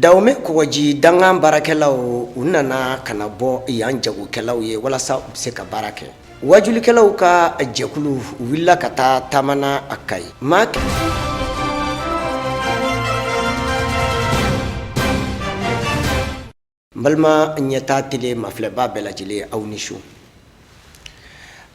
Dawme kowaji dangan barakɛlaw u nana kana bɔ yan jagokɛlaw ye walasa u se ka baara kɛ. Wajulikɛlaw ka jɛkulu willa ka taa tamana a Kayi. Balma ɲɛta tele mafilɛba bɛɛ lajɛlen aw ni su.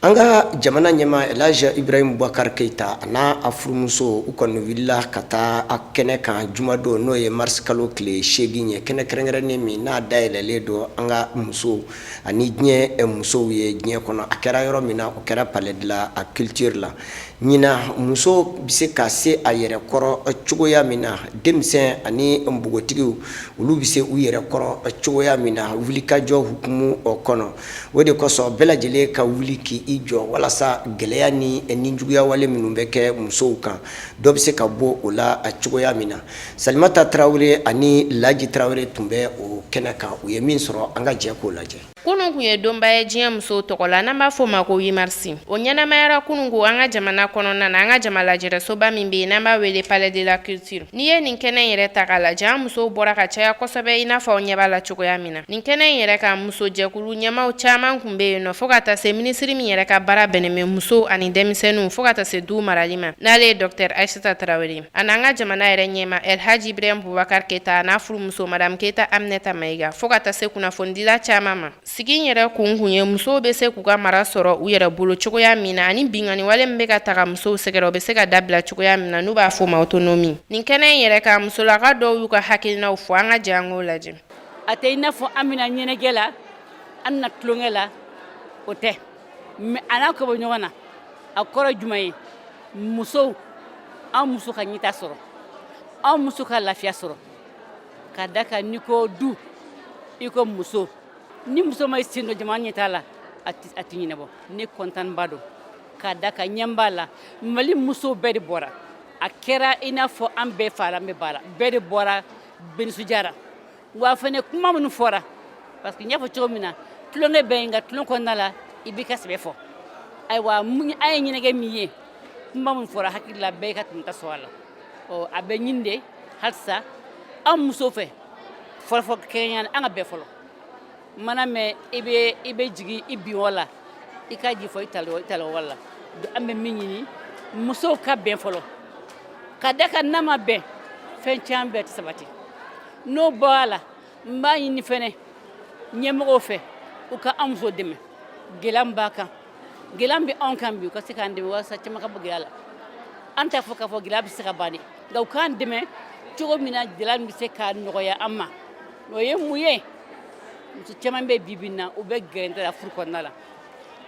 An ka jamana ɲɛmaa Elhaji Ibrahim Boubacar Keita ana a furumuso u kɔni wulila ka taa a kɛnɛ kan jumadon n'o ye mars kalo tile 8 ye kɛnɛ kɛrɛnkɛrɛnnen min n'a dayɛlɛlen don an ka musow ani diɲɛ musow ye diɲɛ kɔnɔ a kɛra yɔrɔ min na o kɛra palais de la culture la. Ɲina muso bɛ se ka se a yɛrɛ kɔrɔ cogoya min na denmisɛn ani npogotigiw olu bɛ se u yɛrɛ kɔrɔ cogoya min na wulikajɔ hukumu kɔnɔ o de kosɔn bɛɛ lajɛlen ka wuli k'i jɔ walasa gɛlɛya ni ninjuguya wale minnu bɛ kɛ musow kan dɔ bɛ se ka bɔ o la cogoya min na. Salimata Tarawele ani Laji Tarawele tun bɛ o kɛnɛ kan u ye min sɔrɔ an ka jɛ k'o lajɛ. Kunun kun ye donba ye diɲɛ musow tɔgɔ la n'an b'a fɔ ma ko 8 mars. O ɲɛnamayara kunun ko an ka jamana kɔnɔna na an ka jamalajɛrɛsoba min bɛ yen n'an b'a wele palais de la culture. N'i ye nin kɛnɛ in yɛrɛ ta k'a lajɛ an musow bɔra ka caya kosɛbɛ i n'a fɔ aw ɲɛ b'a la cogoya min na. Nin kɛnɛ in yɛrɛ ka musojɛkulu ɲɛmaw caman kun bɛ yen nɔ fo ka taa se minisiri min yɛrɛ ka baara bɛnnen bɛ musow ani denmisɛnninw fo ka taa se du marali ma n'ale ye Dr Aissata Tarawele a n'an ka jamana yɛrɛ ɲɛma Elhaji Ibrahim Boubacar Keita n'a furumuso Madame Keita Aminata Mayiga fo ka taa se kunnafonidila caman ma. Sigi yɛrɛ kun ye musow bɛ se k'u ka mara sɔrɔ u yɛrɛ bolo cogoya min na ani bingani wale min bɛ ka taga musow sɛgɛrɛ o bɛ se ka dabila cogoya min na n'u b'a fɔ ma autonomie. Nin kɛnɛ in yɛrɛ ka musolaka dɔw y'u ka hakilinaw fɔ an ka jɛ an k'o lajɛ. A tɛ i n'a fɔ an bɛna ɲɛnajɛ la an na tulonkɛ la o tɛ mais a n'a ka bɔ ɲɔgɔn na a kɔrɔ jumɛn ye musow an muso ka ɲɛta sɔrɔ an muso ka lafiya sɔrɔ ka da kan n'i ko du i ko muso ni muso ma sen dɔ jamana ɲɛtaa la a tɛ ɲɛnabɔ ne kɔntanba don ka da kan ɲɛnb'a la Mali musow bɛɛ de bɔra a kɛra i n'a fɔ an bɛɛ fara an bɛɛ baara bɛɛ de bɔra Benisujara wa fɛnɛ kuma minnu fɔra parce que n y'a fɔ cogo min na tulonkɛ bɛ yen nka tulon kɔnɔna la i b'i ka sɛbɛ fɔ ayiwa an ye ɲɛnajɛ min ye kuma minnu fɔra hakili la bɛɛ ka tɛmɛ sɔrɔ a la a bɛ ɲini de halisa an musow fɛ fɔlɔfɔlɔ kɛrɛnkɛrɛnnen an ka bɛɛ fɔlɔ mana mɛ i bɛ jigin i bin wala i ka ji fɔ i tala wala an bɛ min ɲini musow ka bɛn fɔlɔ ka da ka n'a ma bɛn fɛn caman bɛɛ tɛ sabati n'o bɔra la n b'a ɲini fɛnɛ ɲɛmɔgɔw fɛ u ka an muso dɛmɛ gɛlɛya b'a kan gɛlɛya bɛ anw kan bi u ka se k'an dɛmɛ walasa caman ka bɔ gɛlɛya la an t'a fɔ k'a fɔ gɛlɛya bɛ se ka ban dɛ nka u k'an dɛmɛ cogo min na gɛlɛya bɛ se ka nɔgɔya an ma o ye mun ye muso caman bɛ bi bi na u bɛ gɛrɛntɛ la furu kɔnɔna la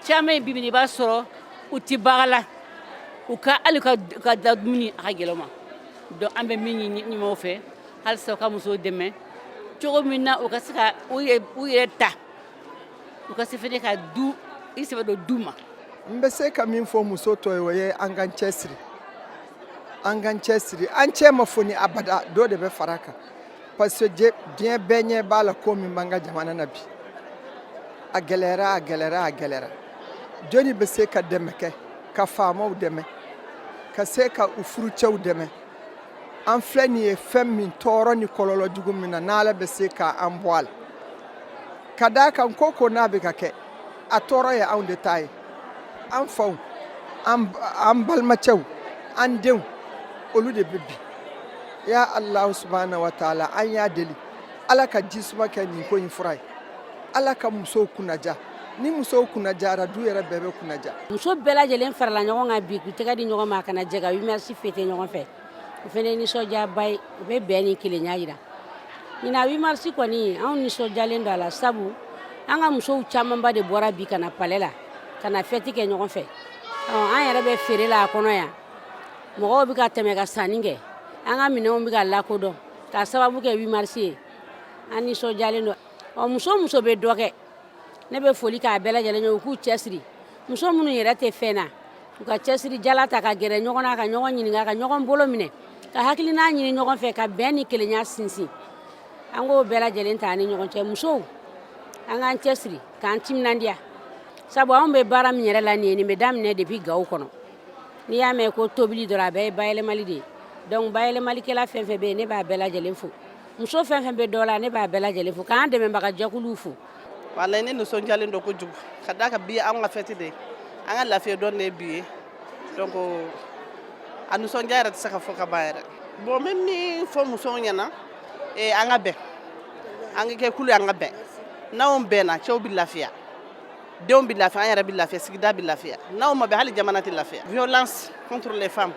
caman ye bi bi i b'a sɔrɔ u tɛ baara la u ka hali ka da dumuni a ka gɛlɛn ma donc an bɛ min ɲini ɲumanw fɛ halisa u ka musow dɛmɛ cogo min na u ka se ka u yɛrɛ ta u ka se fɛnɛ ka du i sɛbɛ don du ma. N bɛ se ka min fɔ muso tɔ ye o ye an k'an cɛsiri an cɛ ma foni abada dɔ de bɛ fara kan parce que diɲɛ bɛɛ ɲɛ b'a la ko min b'an ka jamana na bi a gɛlɛyara jɔnni bɛ se ka dɛmɛ kɛ ka faamaw dɛmɛ ka se ka u furucɛw dɛmɛ an filɛ nin ye fɛn min tɔɔrɔ ni kɔlɔlɔ jugu min na n'Ala bɛ se k'an bɔ a la ka d'a kan ko n'a bɛ ka kɛ a tɔɔrɔ ye anw de ta ye an faw an balimacɛw an denw olu de bɛ bi ya Allah subhanahu wa ta'ala an y'a deli Ala ka jisuma kɛ nin ko in fura ye Ala ka musow kunnaja ni musow kunnajara du yɛrɛ bɛɛ bɛ kunnaja. Muso bɛɛ lajɛlen farala ɲɔgɔn kan bi k'u tɛgɛ di ɲɔgɔn ma ka na jɛ ka 8 mars fêter ɲɔgɔn fɛ o fana ye nisɔndiyaba ye u bɛ bɛn ni kelenya jira ɲinan 8 mars kɔni anw nisɔndiyalen don a la sabu an ka musow camanba de bɔra bi ka na palais la ka na fête kɛ ɲɔgɔn fɛ an yɛrɛ bɛ feere la a kɔnɔ yan mɔgɔw bɛ ka tɛmɛ ka sanni kɛ an ka minɛnw bɛ ka lakodɔn ka sababu kɛ 8 mars ye an nisɔndiyalen don muso bɛ dɔ kɛ ne bɛ foli k'a bɛɛ lajɛlen ye u k'u cɛsiri muso minnu yɛrɛ tɛ fɛn na u ka cɛsiri jala ta ka gɛrɛ ɲɔgɔn na ka ɲɔgɔn ɲininka ka ɲɔgɔn bolo minɛ ka hakilina ɲini ɲɔgɔn fɛ ka bɛn ni kelenya sinsin an k'o bɛɛ lajɛlen ta ni ɲɔgɔn cɛ musow an k'an cɛsiri k'an timinandiya sabu anw bɛ baara min yɛrɛ la nin bɛ daminɛ depuis Gawo kɔnɔ n'i y'a mɛn ko tobili dɔrɔn a bɛɛ ye bayɛlɛmali de ye donc bayɛlɛmalikɛla fɛn fɛn bɛ yen ne b'a bɛɛ lajɛlen fo muso fɛn fɛn bɛ dɔ la ne b'a bɛɛ lajɛlen fo k'an dɛmɛbaga jɛkuluw fo. Walayi ne nisɔndiyalen don kojugu ka d'a kan bi an ka fête de an ka lafiya dɔn de ye bi ye donc a nisɔndiya yɛrɛ tɛ se ka fɔ ka ban yɛrɛ. Bon n bɛ min fɔ musow ɲɛna an ka bɛn an ka kɛ kulu ye an ka bɛn n'anw bɛnna cɛw bɛ lafiya denw bɛ lafiya an yɛrɛ bɛ lafiya sigida bɛ lafiya n'anw ma bɛn hali jamana tɛ lafiya. Violence contre les femmes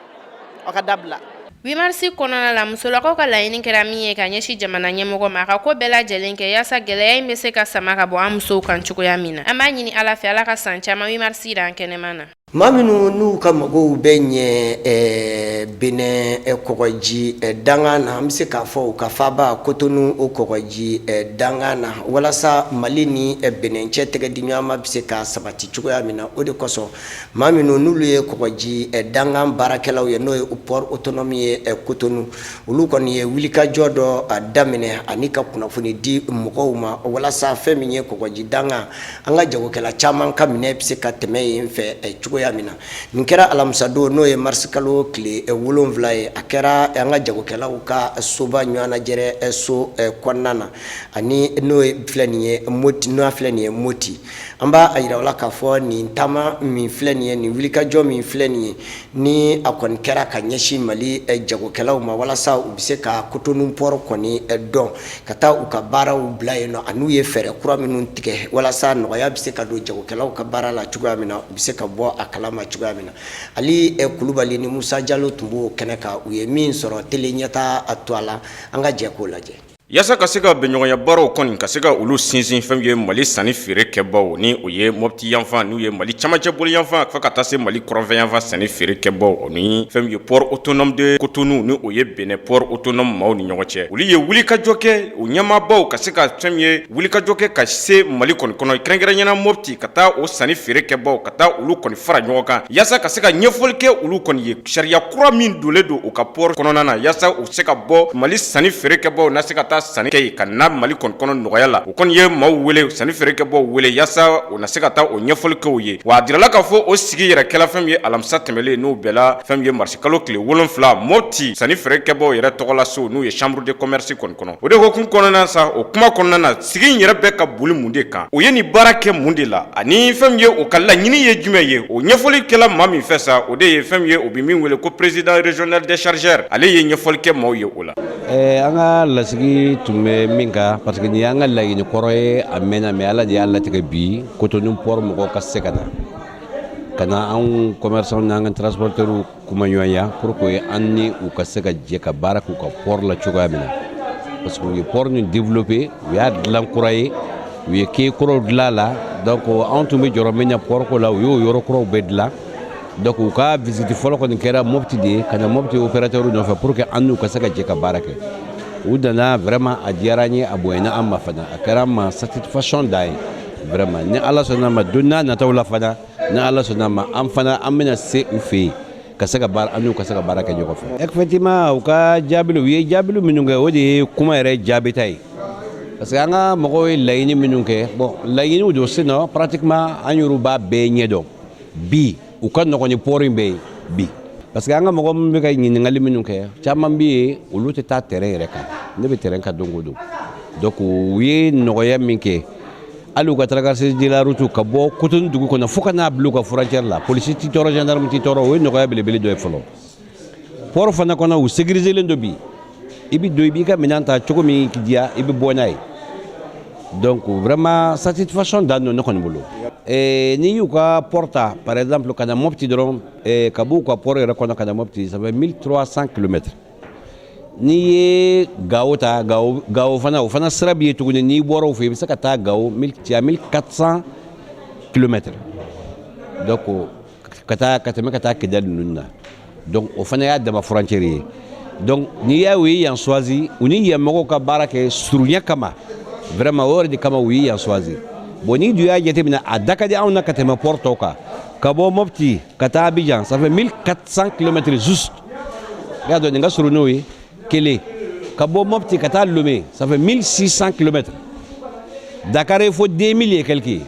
o ka dabila. 8 marsi kɔnɔna la musolakaw ka laɲini kɛra min ye ka ɲɛsin jamana ɲɛmɔgɔ ma a ka ko bɛɛ lajɛlen kɛ yaasa gɛlɛya in bɛ se ka sama ka bɔ an musow kan cogoya min na. An b'a ɲini Ala fɛ Ala ka san caman 8 marsi jira an kɛnɛma na. maa minnu n'u ka mɔgɔw bɛ ɲɛ Benin kɔgɔji danga na an bɛ se k'a fɔ u ka faaba Kotonu o kɔgɔji danga na walasa Mali ni Benin cɛ tɛgɛdiɲɔgɔnma bɛ se ka sabati cogoya min na o de kosɔn maa minnu n'olu ye kɔgɔji danga baarakɛlaw ye n'o ye port autonome ye Kotonu olu kɔni ye wulikajɔ dɔ daminɛ ani ka kunnafoni di mɔgɔw ma walasa fɛn min ye kɔgɔji danga an ka jagokɛla caman ka minɛ bɛ se ka tɛmɛ yen fɛ cogoya min na nin kɛra alamisa don n'o ye mars kalo tile 7 ye a kɛra an ka jagokɛlaw ka soba ɲɔgɔnnajɛrɛ so kɔnɔna na ani n'o filɛ nin ye Moti n'o filɛ nin ye Moti an b'a yira la k'a fɔ nin taama min filɛ nin ye nin wulikajɔ min filɛ nin ye ni a kɔni kɛra ka ɲɛsin Mali jagokɛlaw ma walasa u bɛ se ka Kotonu port kɔni dɔn ka taa u ka baaraw bila yen nɔ an'u ye fɛɛrɛ kura minnu tigɛ walasa nɔgɔya bɛ se ka don jagokɛlaw ka baara la cogoya min na u bɛ se ka bɔ a kalama cogoya min na Ali Kulubali ni Musa Jalo tun b'o kɛnɛ kan u ye min sɔrɔ tele ɲɛta a to a la an ka jɛ k'o lajɛ. Yasa ka se ka bɛɲɔgɔnya baaraw kɔni ka se ka olu sinsin fɛn ye Mali sanni feere kɛbaw ni o ye Mopti yanfan n'u ye Mali camancɛ bolo yanfan fo ka taa se Mali kɔrɔnfɛ yanfan sanni feere kɛbaw ni fɛn ye port autonome de Cotonou ni o ye Benin port autonome maaw ni ɲɔgɔn cɛ olu ye wulikajɔ kɛ o ɲɛmaabaw ka se ka fɛn ye wulikajɔ kɛ ka se Mali kɔni kɔnɔ kɛrɛnkɛrɛnɲɛna Mopti ka taa o sanni feere kɛbaw ka taa olu kɔni fara ɲɔgɔn kan yasa ka se ka ɲɛfɔli kɛ olu kɔni ye sariya kura min dolen don o ka port kɔnɔna na yasa u se ka bɔ Mali sanni feere kɛbaw na se ka taa sanni kɛ ka na Mali kɔnɔ nɔgɔya la o kɔni ye maaw wele sanni feerekɛbaw wele yasa o na se ka taa o ɲɛfɔli kɛw ye wa a dirala k'a fɔ o sigi yɛrɛ kɛla fɛn ye alamisa tɛmɛlen n'o bɛɛla fɛn ye marisi kalo tile 7 Mopti sanni feerekɛbaw yɛrɛ tɔgɔla so n'u ye chambre de commerce kɔnɔ o de hokumu kɔnɔna sa o kuma kɔnɔna na sigi in yɛrɛ bɛ ka boli mun de kan o ye nin baara kɛ mun de la ani fɛn ye o ka laɲini ye jumɛn ye o ɲɛfɔli kɛla maa min fɛ sa o de ye fɛn ye o bɛ min wele ko président régional des chargeurs ale ye ɲɛfɔli kɛ maaw ye o la. An ka lasigi tun bɛ min kan parce que nin y'an ka laɲini kɔrɔ ye a mɛnna mais Ala de y'a latigɛ bi Cotonou port mɔgɔw ka se ka na anw commerçants n'an ka transporteurs kumaɲɔgɔnya pour que an ni u ka se ka jɛ ka baara k'u ka port la cogoya min na parce que u ye port nin développé u y'a dilan kura ye u ye quai kuraw dilan la donc anw tun bɛ jɔrɔ min na port ko la u y'o yɔrɔ kuraw bɛɛ dilan donc u ka visite fɔlɔ kɔni kɛra Mopti de ye ka na Mopti opérateur nɔfɛ pour que an n'u ka se ka jɛ ka baara kɛ u dana vraiment a diyara n ye a bonyana an ma fana a kɛra an ma satisfaction da ye vraiment ni Ala sɔnna ma don n'a nataw la fana ni Ala sɔnna ma an fana an bɛna se u fɛ yen ka se ka baara an n'u ka se ka baara kɛ ɲɔgɔn fɛ effectivement u ka jaabi u ye jaabi minnu kɛ o de ye kuma yɛrɛ jaabita ye parce que an ka mɔgɔw ye laɲini minnu kɛ bon laɲiniw don sinon pratiquement an y'olu b'a bɛɛ ɲɛdɔn bi u ka nɔgɔn ni port in bɛɛ ye bi parce que an ka mɔgɔ min bɛ ka ɲininkali minnu kɛ caman bɛ yen olu tɛ taa terrain yɛrɛ kan ne bɛ terrain kan don o don donc u ye nɔgɔya min kɛ hali u ka traversée de la route ka bɔ Cotonou dugu kɔnɔ fo ka n'a bila u ka frontière la polisi tɛ tɔɔrɔ gendarme tɛ tɔɔrɔ o ye nɔgɔya belebele dɔ ye fɔlɔ port fana kɔnɔ u sécurisé len don bi i bɛ don i b'i ka minɛn ta cogo min k'i diya i bɛ bɔ n'a ye donc vraiment satisfaction dan don ne kɔni bolo n'i y'u ka port ta par exemple ka na Mopti dɔrɔn ka b'u ka port yɛrɛ kɔnɔ ka na Mopti ça fait 1300 km n'i ye Gao ta Gao fana o fana sira b'i ye tuguni n'i bɔra o fɛ i bɛ se ka taa Gao 1400 km donc ka tɛmɛ ka taa Kidali ninnu na donc o fana y'a dama frontière ye donc n'i y'a u ye yan choisi u ni yan mɔgɔw ka baara kɛ surunya kama vraiment o yɛrɛ de kama u ye yan choisi bon n'i dun y'a jateminɛ a da ka di anw na ka tɛmɛ port tɔw kan ka bɔ Mopti ka taa Abidjan ça fait 1400 km juste y'a dɔn nin ka surun n'o ye kelen ka bɔ Mopti ka taa Lomé ça fait 1600 km Dakar ye fo 2000 et quelques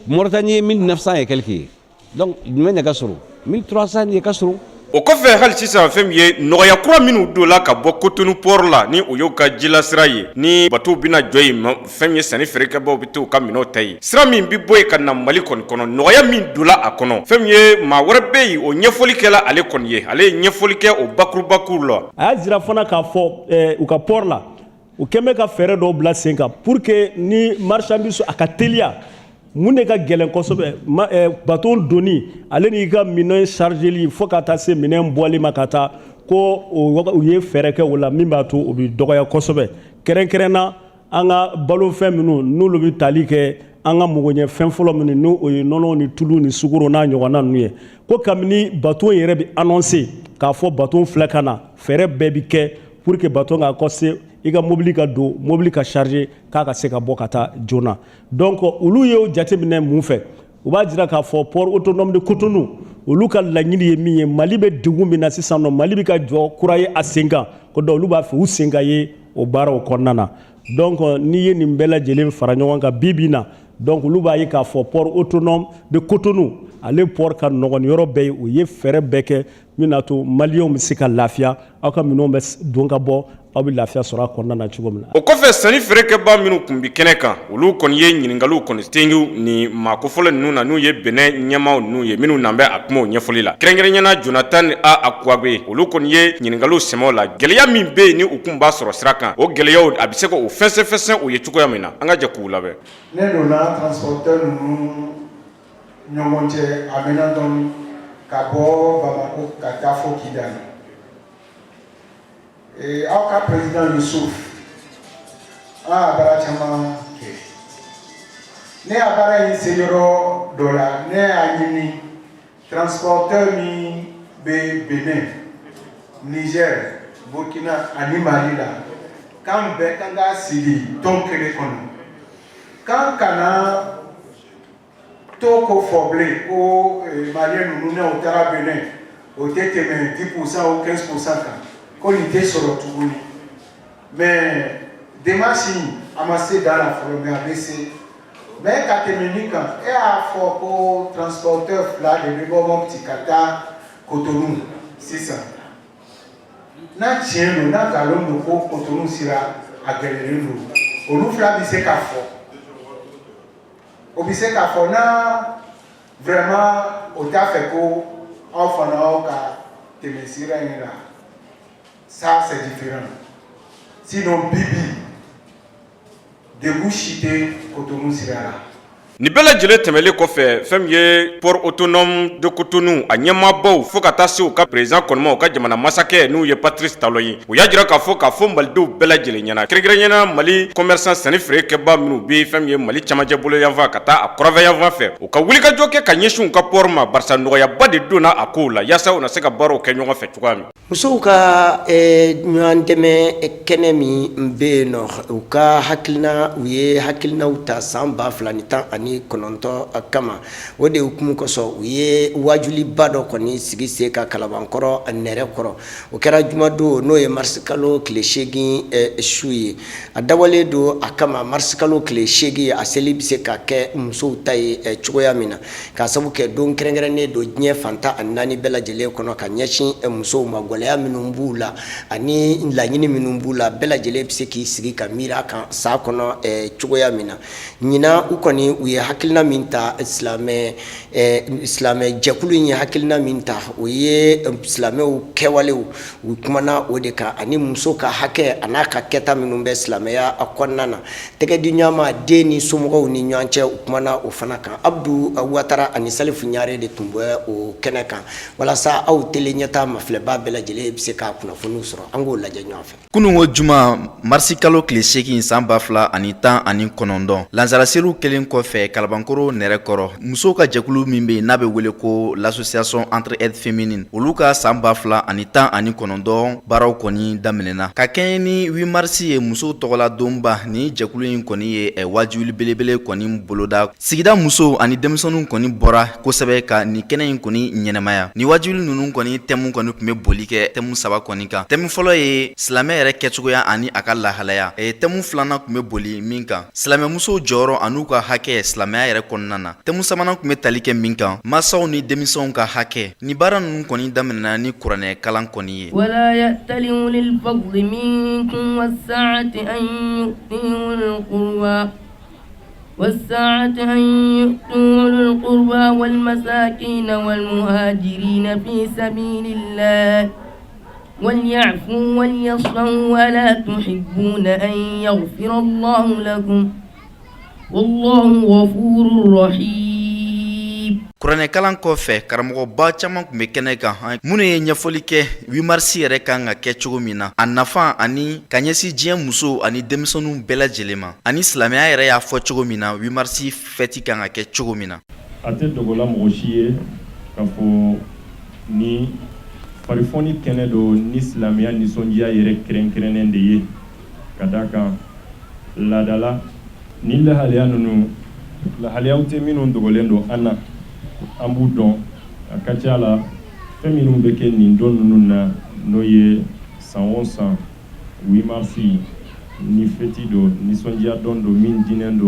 Mauritanie 1900 et quelques donc jumɛn de ka surun 1300 de ka surun o kɔfɛ hali sisan fɛn min ye nɔgɔya kura minnu don la ka bɔ Cotonou port la ni o y'o ka jilasira ye ni bateau bɛna jɔ yen fɛn min ye sanni feerekɛbaw bɛ t'u ka minɛnw ta yen sira min bɛ bɔ yen ka na Mali kɔni kɔnɔ nɔgɔya min donla a kɔnɔ fɛn min ye maa wɛrɛ bɛ yen o ɲɛfɔli kɛla ale kɔni ye ale ye ɲɛfɔli kɛ o bakurubakuru la a y'a jira fana k'a fɔ u ka port la u kɛn bɛ ka fɛɛrɛ dɔw bila sen kan pour que ni marchandise a ka teliya mun de ka gɛlɛn kosɛbɛ bateau donni ale n'i ka minɛn chargeli fo ka taa se minɛn bɔli ma ka taa ko u ye fɛɛrɛ kɛ o la min b'a to o bɛ dɔgɔya kosɛbɛ kɛrɛnkɛrɛnna an ka balofɛn minnu n'olu bɛ tali kɛ an ka mɔgɔɲɛfɛn fɔlɔ minnu n'o ye nɔnɔ ni tulu ni sukaro n'a ɲɔgɔnna ninnu ye ko kabini bateau yɛrɛ bɛ annoncer k'a fɔ bateau filɛ ka na fɛɛrɛ bɛɛ bɛ kɛ pour que bateau ka kɔse i ka mobili ka don mobili ka charger k'a ka se ka bɔ ka taa joona donc olu ye o jateminɛ mun fɛ u b'a jira k'a fɔ port autonome de Cotonou olu ka laɲini ye min ye Mali bɛ degun min na sisan nɔ Mali bɛ ka jɔ kura ye a sen kan ko donc olu b'a fɛ u sen ka ye o baaraw kɔnɔna na donc n'i ye nin bɛɛ lajɛlen fara ɲɔgɔn kan bi bi in na donc olu b'a ye k'a fɔ port autonome de Cotonou ale port ka nɔgɔn yɔrɔ bɛɛ ye u ye fɛɛrɛ bɛɛ kɛ min n'a to maliyɛnw bɛ se ka lafiya aw ka minɛnw bɛ don ka bɔ aw bɛ lafiya sɔrɔ a kɔnɔna na cogo min na. o kɔfɛ sanni feerekɛba minnu tun bɛ kɛnɛ kan olu kɔni ye ɲininkaliw kɔni tengu ni maa kofɔlɔ ninnu na n'u ye bɛnɛ ɲɛmaaw ninnu ye minnu nan bɛ a kumaw ɲɛfɔli la kɛrɛnkɛrɛnnena Jonathan Akwabe olu kɔni ye ɲininkaliw sɛmɛw la gɛlɛya min bɛ yen ni u kun b'a sɔrɔ sira kan o gɛlɛyaw a bɛ se ka o fɛnsɛn o ye cogoya min na an ka jɛ k'u labɛn. ne donna transporteur ninnu ɲɔgɔn cɛ a mɛnna dɔɔni ka bɔ Bamako ka taa fo Kidali. Aw ka président Youssouf an y'a baara caman kɛ ne y'a baara in se yɔrɔ dɔ la ne y'a ɲini transporteur min bɛ Benin, Niger, Burkina ani Mali la k'an bɛɛ kan ka sigi tɔn kelen kɔnɔ k'an kana to ko fɔ bilen ko maliyɛn ninnu n'u taara Benin o tɛ tɛmɛ 10% ou 15% kan. Ko nin tɛ sɔrɔ tuguni mais démarche in a ma se da la fɔlɔ mais a bɛ se mais ka tɛmɛ nin kan e y'a fɔ ko transporteur fila de bɛ bɔ Mopti ka taa Cotonou sisan n'a tiɲɛ don n'a nkalon don ko Cotonou sira a gɛlɛnlen don olu fila bɛ se k'a fɔ o bɛ se k'a fɔ n'a vraiment o t'a fɛ ko aw fana aw ka tɛmɛ sira in la. Ça c'est différent. Sinon Bibi débouché Cotonou sira la. Ni bɛɛ lajɛlen tɛmɛlen kɔfɛ fɛn min ye port autonome de Cotonou a ɲɛmaabaw fo ka taa se u ka président kɔnɔma u ka jamana masakɛ n'u ye Patrice Talon ye u y'a jira k'a fɔ malidenw bɛɛ lajɛlen ɲɛna kɛrɛnkɛrɛnnena Mali commerçant sanni feerekɛba minnu bɛ fɛn min ye Mali camancɛ bolo yanfan ka taa a kɔrɔnfɛ yanfan fɛ u ka wulikajɔ kɛ ka ɲɛsin u ka port ma barisa nɔgɔyaba de donna a kow la yaasa u na se ka baaraw kɛ ɲɔgɔn fɛ cogoya min. musow ka ɲɔgɔn dɛmɛ kɛnɛ min bɛ yen nɔ u ka hakilina u ye hakilinaw ta san 2019 kama o de hukumu kosɔn u ye wajuliba dɔ kɔni sigi sen ka Kalabankɔrɔ nɛrɛ kɔrɔ o kɛra jumadon n'o ye mars kalo tile 8 su ye a dabɔlen don a kama mars kalo tile 8 a seli bɛ se ka kɛ musow ta ye cogoya min na k'a sabu kɛ don kɛrɛnkɛrɛnnen don diɲɛ fantan ani 4 bɛɛ lajɛlen kɔnɔ ka ɲɛsin musow ma gɛlɛya minnu b'u la ani laɲini minnu b'u la bɛɛ lajɛlen bɛ se k'i sigi ka miiri kan sa kɔnɔ cogoya min na ɲina u kɔni u ye hakilina min ta silamɛ jɛkulu in ye hakilina min ta o ye silamɛw kɛwalew u kumana o de kan ani muso ka hakɛ a n'a ka kɛta minnu bɛ silamɛya kɔnɔna na tɛgɛdi ɲɔgɔnma den ni somɔgɔw ni ɲɔgɔn cɛ u kumana o fana kan Abdu Watara ani Salifu Ɲare de tun bɛ o kɛnɛ kan walasa aw tele ɲɛta mafilɛba bɛɛ lajɛlen bɛ se ka kunnafoniw sɔrɔ an k'o lajɛ ɲɔgɔn fɛ. Kunungo juma marsi kalo tile 8 san 2019 lansaraseliw kelen kɔfɛ Kalabankɔrɔ nɛrɛ kɔrɔ musow ka jɛkulu min bɛ n'a bɛ wele ko l'association entre aides féminines olu ka san 2019 baaraw kɔni daminɛna ka kɛɲɛ ni 8 marsi ye musow tɔgɔla donba ni jɛkulu in kɔni ye wajuli belebele kɔni boloda sigida musow ani denmisɛnninw kɔni bɔra kosɛbɛ ka ni kɛnɛ in kɔni ɲɛnɛmaya ni wajuli ninnu kɔni tɛmu kɔni tun bɛ boli kɛ tɛmu 3 kɔni kan tɛmu fɔlɔ ye silamɛ yɛrɛ kɛcogoya ani a ka lahalaya tɛmu filanan tun bɛ boli min kan silamɛ musow jɔyɔrɔ an'u ka hakɛ silamɛya yɛrɛ kɔnɔna na. Tɛmu sabanan kun bɛ tali kɛ min kan, masaw ni denmisɛnw ka hakɛ. Ni baara ninnu kɔni daminɛna ni kuranɛ kalan kɔni ye. Wala ya'tali ulil fadli minkum was-sa'ati an yu'tu ulil qurba والساعة أن يؤتوا القربى والمساكين والمهاجرين في سبيل الله وليعفوا وليصفحوا ولا تحبون أن يغفر الله لكم والله غفور رحيم. Kuranɛ kalan kɔfɛ karamɔgɔba caman kun bɛ kɛnɛ kan minnu ye ɲɛfɔli kɛ 8 mars yɛrɛ kan ka kɛ cogo min na, a nafa ani ka ɲɛsin diɲɛ muso ani denmisɛnninw bɛɛ lajɛlen ma, ani silamɛya yɛrɛ y'a fɔ cogo min na 8 mars fɛti kan ka kɛ cogo min na. A tɛ dogola mɔgɔ si ye k'a fɔ ni farifoni kɛnɛ don ni silamɛya nisɔndiya yɛrɛ kɛrɛnkɛrɛnnen de ye, ka d'a kan laadala ni lahalaya ninnu lahalayaw tɛ minnu dogolen don an na. An b'u dɔn a ka ca la fɛn minnu bɛ kɛ nin don ninnu na n'o ye san o san 8 mars ni fɛti don nisɔndiya dɔn don min dilen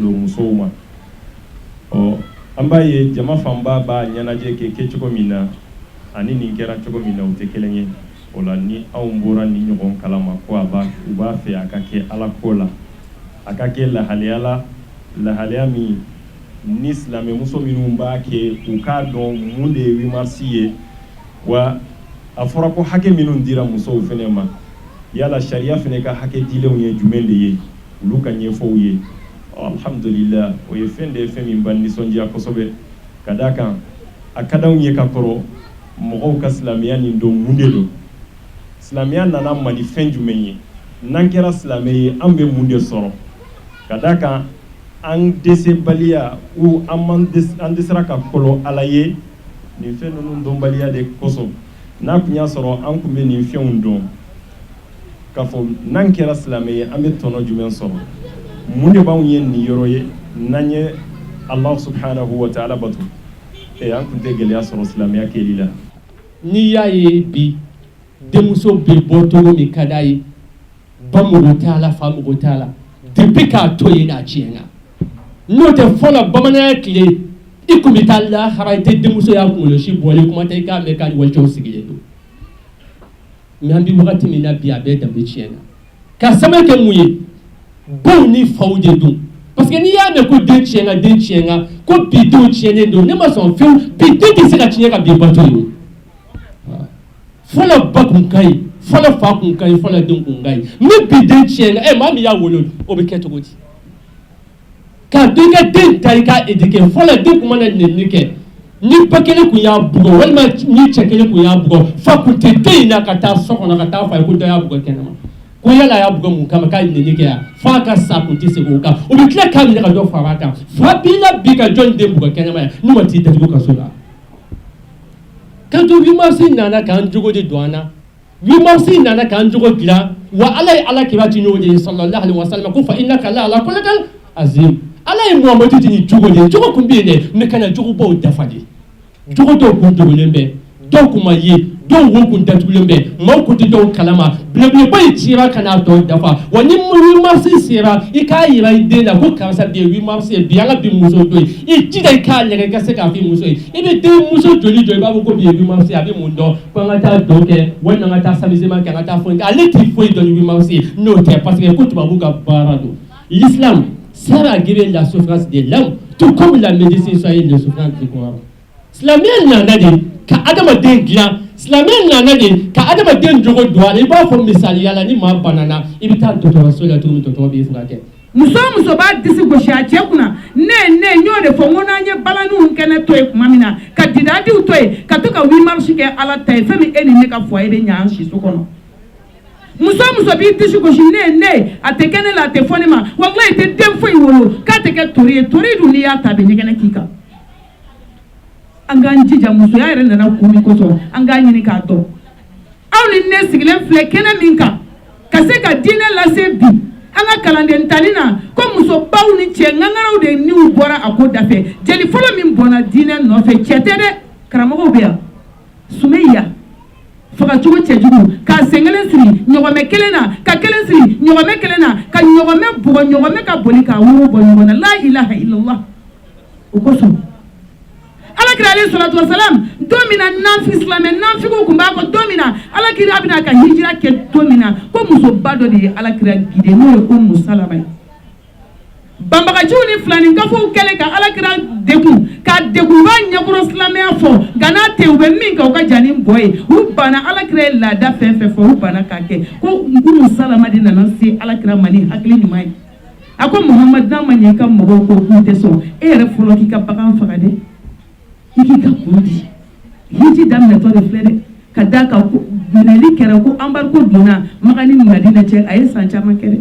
don musow ma. An b'a ye jama fanba b'a ɲɛnajɛ kɛ cogo min na ani nin kɛra cogo min na u tɛ kelen ye. O la ni anw bɔra ni ɲɔgɔn kalama ko u b'a fɛ a ka kɛ ala ko la, a ka kɛ lahalaya la, lahalaya min ni silamɛ muso minnu b'a kɛ u k'a dɔn mun de ye 8 mars ye, wa a fɔra ko hakɛ minnu dira musow fɛnɛ ma, yala sariya fɛnɛ ka hakɛ dilenw ye jumɛn de ye, olu ka ɲɛfɔw ye. Alhamdulillah, o ye fɛn de ye fɛn min b'an nisɔndiya kosɛbɛ, ka d'a kan a ka d'anw ye ka kɔrɔ mɔgɔw ka silamɛya nin don mun de don. Silamɛya nana mali fɛn jumɛn ye, n'an kɛra silamɛ ye an bɛ mun de sɔrɔ, ka d'a kan an dɛsɛbaliya ou an dɛsɛra ka kɔlɔ ala ye nin fɛn ninnu dɔnbaliya de kosɔn. N'a kun y'a sɔrɔ an kun bɛ nin fɛnw dɔn k'a fɔ n'an kɛra silamɛ ye an bɛ tɔnɔ jumɛn sɔrɔ, mun de b'anw ye nin yɔrɔ ye n'an ye Allah subhanahu wa ta'ala bato, an kun tɛ gɛlɛya sɔrɔ silamɛya kɛli la. N'i y'a ye bi denmuso bɛ bɔ cogo min ka d'a ye, ba mɔgɔ t'a la fa mɔgɔ t'a la, depuis k'a to yen n'a tiɲɛna. N'o tɛ fɔlɔ bamananya tile i kun bɛ taa lahara i tɛ denmuso y'a kunkolo si bɔlen kuma tɛ i k'a mɛn k'a walicɛw sigilen don. Mais an bɛ wagati min na bi a bɛɛ danbe tiɲɛna. Ka sababu kɛ mun ye? Baw ni faw de don. Parce que n'i y'a mɛn ko den tiɲɛna ko bi denw tiɲɛnen don, ne ma sɔn fewu bi den tɛ se ka tiɲɛ ka bin ba to yen. Fɔlɔ ba kun ka ɲi, fɔlɔ fa kun ka ɲi, fɔlɔ den kun ka ɲi. Ni bi den tiɲɛna maa min y'a wolo o bɛ kɛ cogo di? Ka do i ka den ta i k'a éduquer, fɔlɔ den kun mana nɛni kɛ ni ba kelen kun y'a bugɔ walima ni cɛ kelen kun y'a bugɔ, fa kun tɛ den in na ka taa so kɔnɔ ka taa f'a ye ko dɔ y'a bugɔ kɛnɛma, ko yala a y'a bugɔ mun kama k'a ye nɛni kɛ yan, f'a ka sa kun tɛ segin o kan, o bɛ tila k'a minɛ ka dɔ fara a kan, fa b'i la bi ka jɔn den bugɔ kɛnɛma yan n'u ma t'i datugu kaso la. Quand 8 mars nana k'an jogo de don an na, 8 mars nana k'an jogo dilan, wa ala ye ala kira ci ɲɔgɔn de sallallahu alaihi wa sallam ko fa innaka la ala kulli azim. Ala ye Muhamadu di ni jogo de, jogo kun bɛ yen dɛ, mais kana jogobaw dafa de. Jogo dɔw kun dogolen bɛ, dɔw kun ma ye, dɔw wo kun datugulen bɛ, maaw kun tɛ dɔw kalama, belebeleba in cira ka n'a tɔ dafa. Wa ni 8 mars sera i k'a yira i den na ko karisa bi ye 8 mars ye, bi an ka bi muso don ye, i jija i k'a lajɛ i ka se k'a f'i muso ye. I bɛ den muso joli jɔ i b'a fɔ ko bi ye 8 mars ye, a bɛ mun dɔn ko an ka taa dɔn kɛ walima an ka taa samisɛnman kɛ an ka taa fɔli kɛ, ale t'i foyi dɔn ni 8 mars ye n'o tɛ parce que ko tubabu ka baara don. L'islam sert à guérir la souffrance de l'homme, tout comme la médecine soigne les souffrances du corps. Silamɛya nana de ka adamaden dilan, silamɛya nana de ka adamaden jogo don a la. I b'a fɔ misaliya la ni maa banana i bɛ taa dɔgɔtɔrɔso la cogo min dɔgɔtɔrɔ b'i furakɛ. Muso b'a disi gosi a cɛ kunna, ne n y'o de fɔ n ko n'an ye balaniw kɛnɛ to yen tuma min na ka didadiw to yen ka to ka 8 mars kɛ ala ta ye, fɛn min e ni ne ka foyer bɛ ɲɛ an si so kɔnɔ. Muso b'i disi gosi, ne a tɛ kɛ ne la a tɛ fɔ ne ma, walahi tɛ den foyi wolo k'a tɛ kɛ tori ye, tori dun n'i y'a ta a bɛ ɲɛgɛnɛ k'i kan. An k'an jija, musoya yɛrɛ nana kun min kosɔn an k'a ɲini k'a dɔn. Aw ni ne sigilen filɛ kɛnɛ min kan ka se ka diinɛ lase bi an ka kalanden tali na ko musobaw ni cɛ ŋaŋaraw de niw bɔra a ko dafɛ. Jeli fɔlɔ min bɔnna diinɛ nɔfɛ cɛ tɛ dɛ, karamɔgɔw bɛ yan, Sumeya faga cogo cɛjugu ka sen kelen siri ɲɔgɔmɛ kelen na ka kelen siri ɲɔgɔmɛ kelen na ka ɲɔgɔmɛ bugɔ ɲɔgɔmɛ ka boli k'a woro bɔ ɲɔgɔn na la ilaha illallah o kosɔn alakira alayhi salatu wasalam don min na nafi silamɛ nafigiw tun b'a kɔ don min na alakira bɛna ka hijira kɛ don min na ko musoba dɔ de ye alakira gide n'o ye Ummu Salama ye banbagaciw ni filaninkafow kɛlen ka alakira degun ka degunba ɲɛkɔrɔ silamɛya fɔ nka n'a tɛ u bɛ min kɛ u ka jan ni bɔ ye u banna alakira ye laada fɛn fɛn fɔ u banna k'a kɛ ko Ummu Salama de nana se alakira ma ni hakili ɲuman ye a ko Muhamadu n'a ma ɲɛ i ka mɔgɔw ko k'u tɛ sɔn e yɛrɛ fɔlɔ k'i ka bagan faga dɛ i k'i ka kun di hiji daminɛtɔ de filɛ dɛ ka da kan minɛli kɛra ko embargo donna Maka ni Madina cɛ a ye san caman kɛ dɛ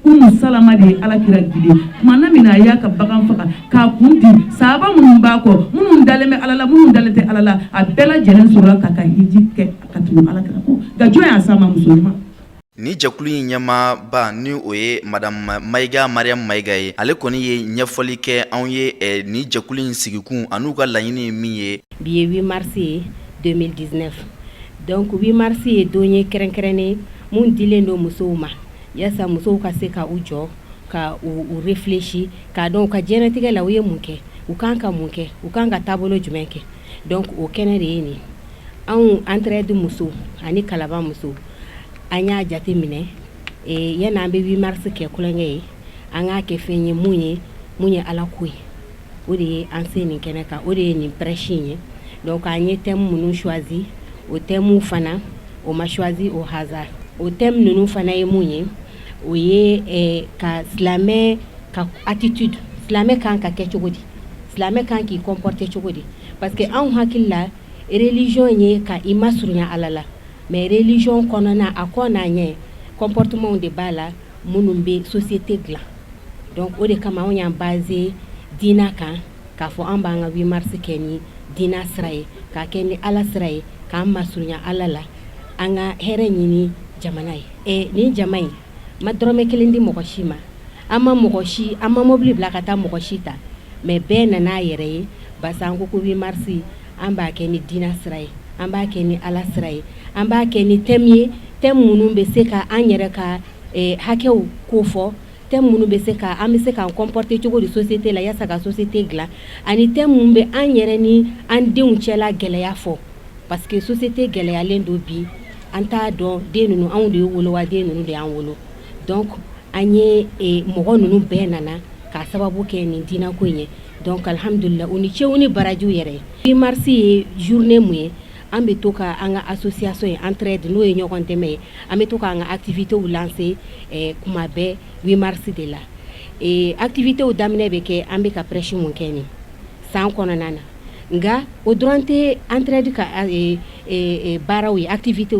Ummu Salama de ye alakira gide kumana min na a y'a ka bagan faga k'a kun di sahaba minnu b'a kɔ minnu dalen bɛ Ala la minnu dalen tɛ Ala la a bɛɛ lajɛlen sɔrɔla k'a ka hiji kɛ ka tugu alakira kɔ nka jɔn y'a s'a ma muso ɲuman ni jɛkulu in ɲɛmaaba ni o ye madame Mayiga Mariam Mayiga ye ale kɔni ye ɲɛfɔli kɛ anw ye ni jɛkulu in sigikun an'u ka laɲini ye min ye bi ye 8 mars 2019 donc 8 mars ye don ye kɛrɛnkɛrɛnnen mun dilen don musow ma yasa musow ka se ka u jɔ ka u réfléchir ka dɔn u ka diɲɛlatigɛ la u ye mun kɛ u kan ka mun kɛ u kan ka taabolo jumɛn kɛ donc o kɛnɛ de ye nin anw entraide muso ani Kalaban muso an y'a jate minɛ yanni an bɛ 8 mars kɛ kulonkɛ ye an k'a kɛ fɛn ye mun ye Ala ko ye o de ye an se nin kɛnɛ kan o de ye nin prêche ye donc an ye thème minnu choisi o thème fana o ma choisi au hasard o thème ninnu fana ye mun ye o ye ka silamɛ ka attitude silamɛ kan ka kɛ cogo di silamɛ kan k'i comporter cogo di parce que anw hakili la religion ye ka i masurunya Ala la mais religion kɔnɔna a kɔ n'a ɲɛ comportement de b'a la minnu bɛ société dilan donc o de kama anw y'an basé diina kan k'a fɔ an b'an ka 8 mars kɛ ni diina sira ye k'a kɛ ni Ala sira ye k'an masurunya Ala la an ka hɛrɛ ɲini jamana ye nin jama in ma dɔrɔmɛ kelen di mɔgɔ si ma an ma mobili bila ka taa mɔgɔ si ta mais bɛɛ nana a yɛrɛ ye basa an ko ko 8 mars an b'a kɛ ni diina sira ye an b'a kɛ ni Ala sira ye an b'a kɛ ni thème ye thème minnu bɛ se ka an yɛrɛ ka hakɛw ko fɔ thème minnu bɛ se ka an bɛ se k'an comporter cogo di société la yasa ka société dilan ani thème minnu bɛ an yɛrɛ ni an denw cɛla gɛlɛya fɔ parce que société gɛlɛyalen don bi an t'a dɔn den ninnu anw de ye wolo wa den ninnu de y'an wolo donc an ye mɔgɔ ninnu bɛɛ nana k'a sababu kɛ nin diina ko in ye donc alhamdulillah u ni cɛw ni barajiw yɛrɛ 8 mars ye journée mun ye an bɛ to ka an ka association ye entraide n'o ye ɲɔgɔn dɛmɛ ye an bɛ to k'an ka activitéw lancer kuma bɛɛ 8 mars de la activitéw daminɛ bɛ kɛ an bɛ ka prêche mun kɛ nin san kɔnɔna na nga o dɔrɔn tɛ entraide ka baaraw ye activité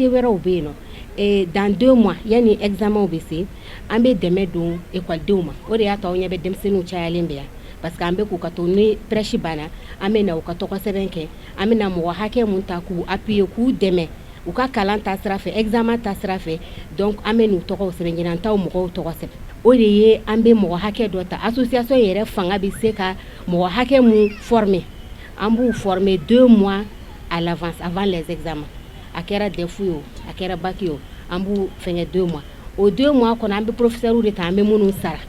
wɛrɛw bɛ yen nɔ dans 2 mois yanni examen bɛ se an bɛ dɛmɛ don ekɔlidenw ma o de y'a to aw ɲɛ bɛ denmisɛnninw cayalen bɛ yan parce que an bɛ k'u ka to ni prêche banna an bɛ na u ka tɔgɔ sɛbɛn kɛ an bɛ na mɔgɔ hakɛ mun ta k'u appuyer k'u dɛmɛ u ka kalan ta sira fɛ examen ta sira fɛ donc an bɛ n'u tɔgɔw sɛbɛn ɲinan taw mɔgɔw tɔgɔ sɛbɛn o de ye an bɛ mɔgɔ hakɛ dɔ ta association yɛrɛ fanga bɛ se ka mɔgɔ hakɛ mun former an b'u former 2 mois à l'avance avant les examens a kɛra DEF ye o a kɛra bac ye o an b'u fɛngɛ 2 mois o 2 mois kɔnɔ an bɛ professeur de ta an bɛ minnu sara